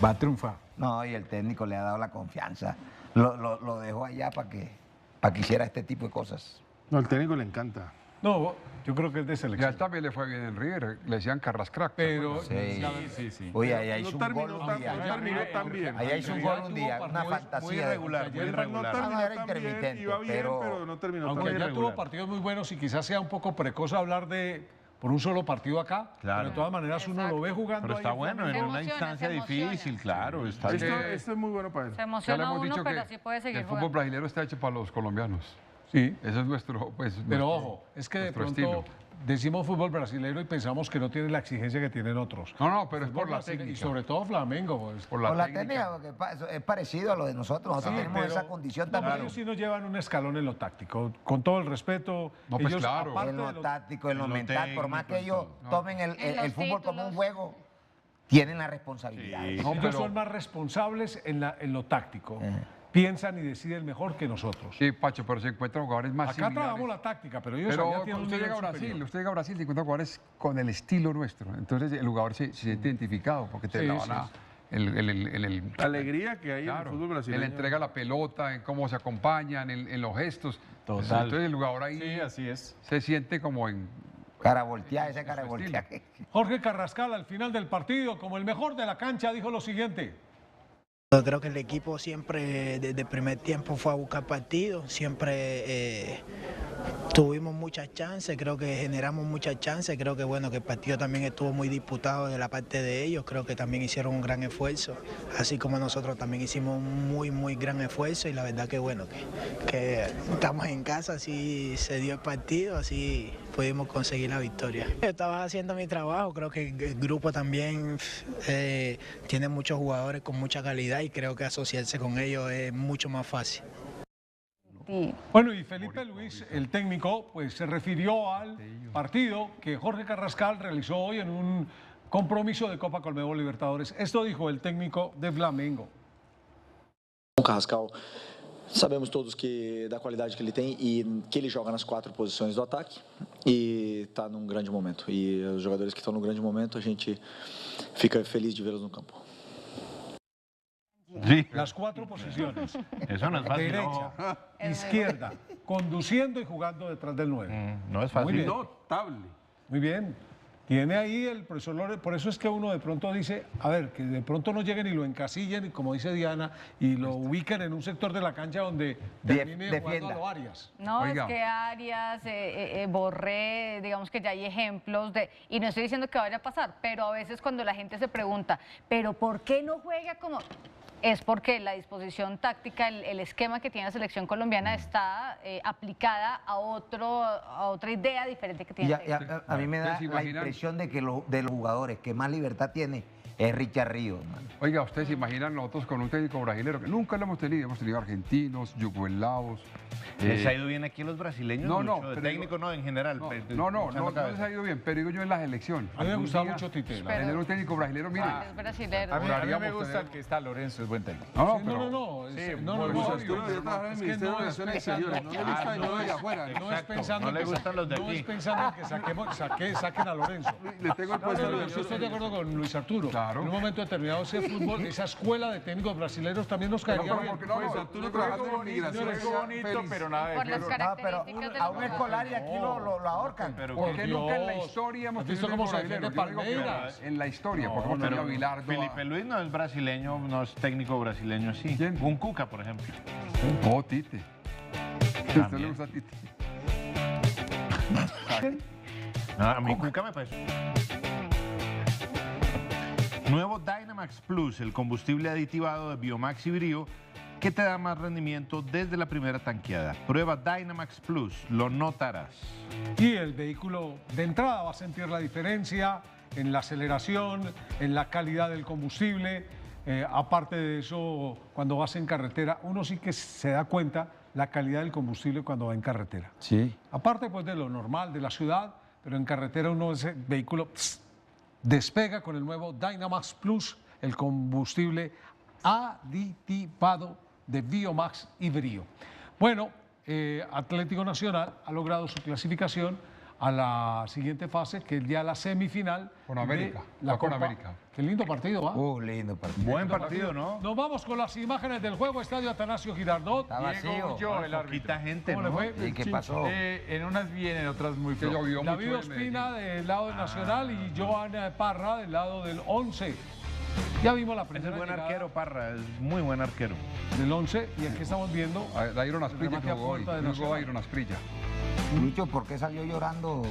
va a triunfar. No, y el técnico le ha dado la confianza. Lo dejó allá para que hiciera este tipo de cosas. No, al técnico le encanta. No, yo creo que es de Y a selección. él también le fue bien en River, le decían Carrascrack. Pero Sí. Sí. Uy, allá No hizo un terminó gol un tan- día. no terminó tan bien. Allá hizo un gol un día, una fantasía. muy irregular, Ayer muy no irregular. terminó No, era tan bien, intermitente, iba bien, pero- pero no terminó tan Aunque bien. ya tuvo irregular. partidos muy buenos y quizás sea un poco precoz hablar de por un solo partido acá, Claro. pero de todas maneras uno lo ve Exacto. jugando Pero ahí está en bueno, Flamengo. en una emociona, instancia se emociona. difícil, claro. Está Esto, bien. esto es muy bueno para él. Se Ya le emociona hemos uno, dicho pero que así puede seguir el fútbol jugando. brasileño está hecho para los colombianos. Sí, Ese es nuestro, pues, pero nuestro- ojo, es que de nuestro pronto estilo. decimos fútbol brasileño y pensamos que no tiene la exigencia que tienen otros. No, pero es Fútbol por la brasileño, técnica. Y sobre todo Flamengo. Pues. Por Por la técnica. técnica, porque es parecido a lo de nosotros. Nosotros Sí, tenemos pero- esa condición no, también. pero ellos sí nos llevan un escalón en lo táctico. Con todo el respeto. No, pues ellos, claro. aparte En de lo lo- táctico, en lo en lo mental, por más que técnico, ellos en todo. tomen En el los fútbol como títulos. un juego, tienen la responsabilidad. Sí. No, ellos pero- son más responsables en lo táctico. piensan y deciden mejor que nosotros. Sí, Pacho, pero se encuentran jugadores más Acá similares. trabajamos la táctica, pero ellos Pero allá tienen cuando un usted nivel llega a Brasil, superior. usted llega a Brasil, se encuentra jugadores con el estilo nuestro. Entonces el jugador se siente identificado porque te Sí, la van sí, a... sí. La alegría que hay en el fútbol brasileño. Él entrega la pelota, en cómo se acompañan, en los gestos. Total. Entonces el jugador ahí Sí, así es. se siente como en... Cara volteada, esa cara volteada. Jorge Carrascal al final del partido, como el mejor de la cancha, dijo lo siguiente. Yo creo que el equipo siempre desde el primer tiempo fue a buscar partidos, siempre tuvimos muchas chances, creo que generamos muchas chances, creo que bueno que el partido también estuvo muy disputado de la parte de ellos, creo que también hicieron un gran esfuerzo, así como nosotros también hicimos un muy gran esfuerzo y la verdad que bueno que estamos en casa, así se dio el partido, así pudimos conseguir la victoria. Estaba haciendo mi trabajo, creo que el grupo también tiene muchos jugadores con mucha calidad y creo que asociarse con ellos es mucho más fácil. Sí. Bueno, y Felipe Luis, el técnico, pues se refirió al partido que Jorge Carrascal realizó hoy en un compromiso de Copa Conmebol Libertadores. Esto dijo el técnico de Flamengo. O Carrascal, sabemos todos que da qualidade que ele tem e que ele joga nas 4 posições do ataque e está num grande momento. E os jogadores que estão no grande momento, a gente fica feliz de vê-los no campo. Sí. Las 4 posiciones. Eso no es fácil. Derecha, izquierda, conduciendo y jugando detrás del 9. No es Muy fácil. bien. Notable. Muy bien. Tiene ahí el profesor Lore, por eso es que uno de pronto dice, a ver, que de pronto no lleguen y lo encasillen, y como dice Diana, y lo ubiquen en un sector de la cancha donde termine jugando defienda. a lo Arias. No, Oiga. es que Arias, Borré, digamos que ya hay ejemplos de, y no estoy diciendo que vaya a pasar, pero a veces cuando la gente se pregunta, ¿pero por qué no juega como...? Es porque la disposición táctica, el esquema que tiene la selección colombiana está aplicada a otra idea diferente que tiene. Y a mí me da ¿Ustedes se la imaginan? impresión de que de los jugadores que más libertad tiene es Richard Ríos, man. Oiga, ustedes se imaginan nosotros con un técnico brasilero que nunca lo hemos tenido argentinos, yugoslavos. ¿Les ha ido bien aquí a los brasileños? No, no, Lucho? De pero técnico no, en general. No, pues, no echando les cabeza. ha ido bien, pero digo yo en la selección. A mí me Algún gustaba día mucho Tite. Pero- Tener un técnico brasilero, mire. Es brasilero. A mí me Juraríamos gusta tener- el que está Lorenzo, es buen técnico. No, Sí, no. Sí, No, muy no, bueno. Arturo debería trabajar en el es que Ministerio de no es Relaciones pensando- Exteriores. No le gusta y no de afuera. No es Exacto, pensando no en le que gustan los de no aquí. es pensando en que saquen a Lorenzo. Le tengo el puesto de Yo estoy de acuerdo con Luis Arturo. Claro. En un momento determinado ese fútbol, esa escuela de técnicos brasileños también nos caería pero bien. ¿por qué no? Pues Arturo trabajando en migración. Juego bonito, pero nada de Por las fútbol. características de a los un escolar y jugadores. aquí lo ahorcan. Pero ¿Por que- qué nunca en la Dios. historia hemos ¿Has visto tenido cómo se brasileños? defiende Yo digo que Palmeiras? en la historia, porque hemos tenido a Bilardo. Felipe Luis no es brasileño, no es técnico brasileño así. ¿Quién? Un Cuca, por ejemplo. Oh, Tite. ¿A usted le gusta Tite? No, a mí Cuca me parece. Nuevo Dynamax Plus, el combustible aditivado de Biomax y Brio que te da más rendimiento desde la primera tanqueada. Prueba Dynamax Plus, lo notarás. Y el vehículo de entrada va a sentir la diferencia en la aceleración, en la calidad del combustible. Aparte de eso, cuando vas en carretera, uno sí que se da cuenta la calidad del combustible cuando va en carretera. Sí. Aparte pues de lo normal de la ciudad, pero en carretera uno ese vehículo despega con el nuevo Dynamax Plus, el combustible aditivado de Biomax y Brio. Bueno, Atlético Nacional ha logrado su clasificación a la siguiente fase, que es ya la semifinal. Con América, de la va con Copa. América. Qué lindo partido, ¿va? Lindo partido. Buen partido, ¿no? Nos vamos con las imágenes del juego Estadio Atanasio Girardot. Está vacío. Diego Ulloa, el árbitro. Poquita gente, ¿Cómo le ¿no? fue? ¿Y qué pasó? En unas bien, en otras muy Que flojas. llovió David mucho en Ospina Medellín. del lado del Nacional y Joana Parra del lado del 11. Ya vimos la Es primera buen llegada arquero, Parra, es muy buen arquero. del 11 y aquí estamos viendo Dairon Asprilla remate que a jugó hoy. puerta de Jugó Nacional. Dairon Asprilla. Lucho, ¿por qué salió llorando?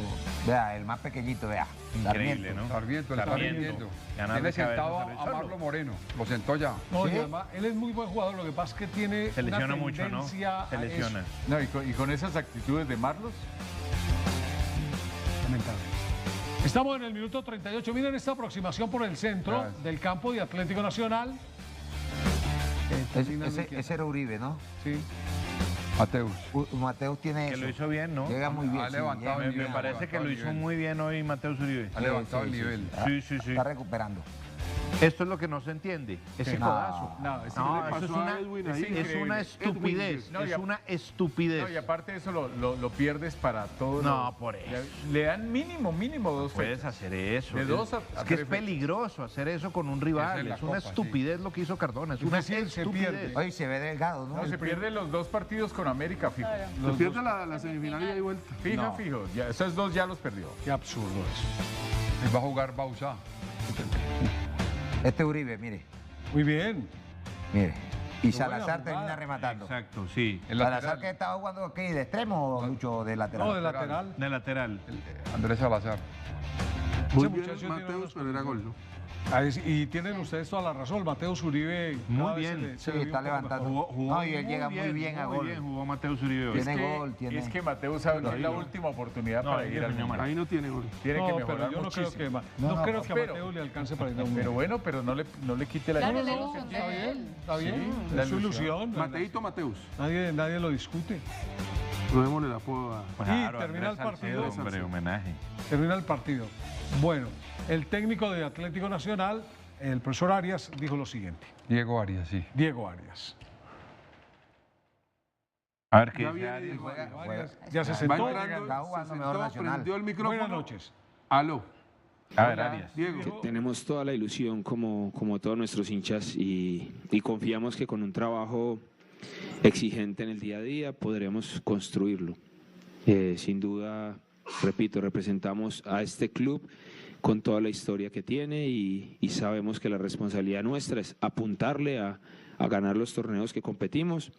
Vea, el más pequeñito, vea. Increíble, ¿no? Sarmiento, le está Sarmiento. rindiendo. Ganar Tiene de cabeza, sentado a Sarmiento. Marlo Moreno. Lo sentó ya. No, y ¿Sí? además, él es muy buen jugador, lo que pasa es que tiene Se lesiona una mucho, ¿no? tendencia Se a lesiona. eso. No, y con esas actitudes de Marlos, Lamentable. Estamos en el minuto 38. Miren esta aproximación por el centro Gracias. del campo de Atlético Nacional. Ese era Uribe, ¿no? Sí. Mateus. Mateus tiene Que eso. lo hizo bien, ¿no? Llega muy bien. Ha sí, levantado llega el Me muy bien. parece que lo hizo muy bien hoy Mateus Uribe. Ha levantado el sí, nivel. Sí, sí, sí. Está recuperando. Esto es lo que no se entiende, ese No, codazo. no, eso No, no le eso es pasó a Edwin ahí. es una estupidez, No, y es a- una estupidez. No, y aparte de eso lo pierdes para todo. No, por eso. Le dan mínimo 2 Puedes fechas. hacer eso. De es, 2 a es que 3 es fechas. peligroso hacer eso con un Esa rival. es la Es una Copa, sí. estupidez lo que hizo Cardona. Es una Entonces, se estupidez. pierde. Oye, se ve delgado, ¿no? No, se pierden los 2 partidos con América, fijo. Se pierde la semifinal y de vuelta. Fijo. Ya, esos 2 ya los perdió. Qué absurdo eso. Y va a jugar Bauzá. Este Uribe, mire, Muy bien. mire. Y Qué buena Salazar jugada. termina rematando. Exacto, sí. El Salazar lateral, que estaba jugando aquí de extremo o Lucho de lateral. No, de lateral. De lateral. Andrés Salazar. Muy Ese bien, muchacho tiene Mateus, unos- pero era gol, ¿no? Y tienen ustedes toda la razón. Mateus Uribe. Muy cada vez bien. se le- se Sí, le vio está un poco levantando. mejor. No, y él llega muy bien a gol. Muy bien jugó Mateus Uribe hoy. Tiene Es que- gol, tiene- Es que Mateo sabe que es la no. última oportunidad No, para ahí ir al definió Mundial. mal. Ahí no tiene gol. Tiene que No, mejorar pero yo no muchísimo. creo que, No, no creo que a pero- Mateo le alcance para ir a un Pero mundial. bueno, pero no le quite la Claro, ilusión. la ilusión Está de bien, él. está bien. Sí, la Es su ilusión. Mateito Mateus. Nadie lo discute. No démosle el apodo a... Claro, termina Andrés el partido. Salcedo, hombre, homenaje. Termina el partido. Bueno, el técnico de Atlético Nacional, el profesor Arias, dijo lo siguiente. Diego Arias, sí. Diego Arias. A ver qué Ya dice viene Arias. Diego Arias. Arias ya se Va sentó. entrando, está jugando se mejor sentó, Nacional. prendió el micrófono. Buenas noches. Aló. A ver, Arias. Diego. Tenemos toda la ilusión como todos nuestros hinchas y confiamos que con un trabajo exigente en el día a día podremos construirlo. Sin duda, repito, representamos a este club con toda la historia que tiene y sabemos que la responsabilidad nuestra es apuntarle a ganar los torneos que competimos.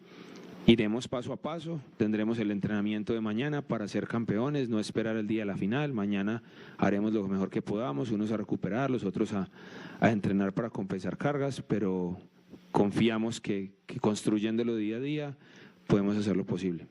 Iremos paso a paso, tendremos el entrenamiento de mañana para ser campeones, no esperar el día de la final. Mañana haremos lo mejor que podamos, unos a recuperar, los otros a entrenar para compensar cargas, pero confiamos que construyéndolo día a día podemos hacer lo posible.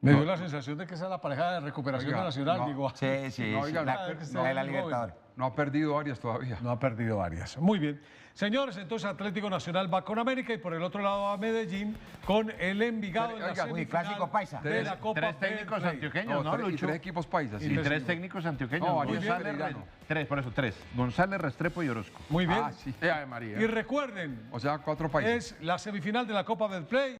Me dio la sensación de que esa es la pareja de recuperación Oiga, de Nacional. no. Digo, Sí, sí, No, sí, oiga, la, no, la de la no, Libertadores. No ha perdido Arias todavía. no ha perdido varias. Muy bien. Señores, entonces Atlético Nacional va con América y por el otro lado a Medellín con el Envigado en la Oiga, muy semifinal clásico paisa. de la Copa Tres técnicos Betplay. antioqueños, ¿no, y Lucho? 3 equipos paisas. Y Sí. tres técnicos antioqueños. No, Arias González, Pereirano. tres, por eso, tres. González, Restrepo y Orozco. Muy bien. Ah, sí. Ave María. Y recuerden, O sea, 4 países. es la semifinal de la Copa Betplay.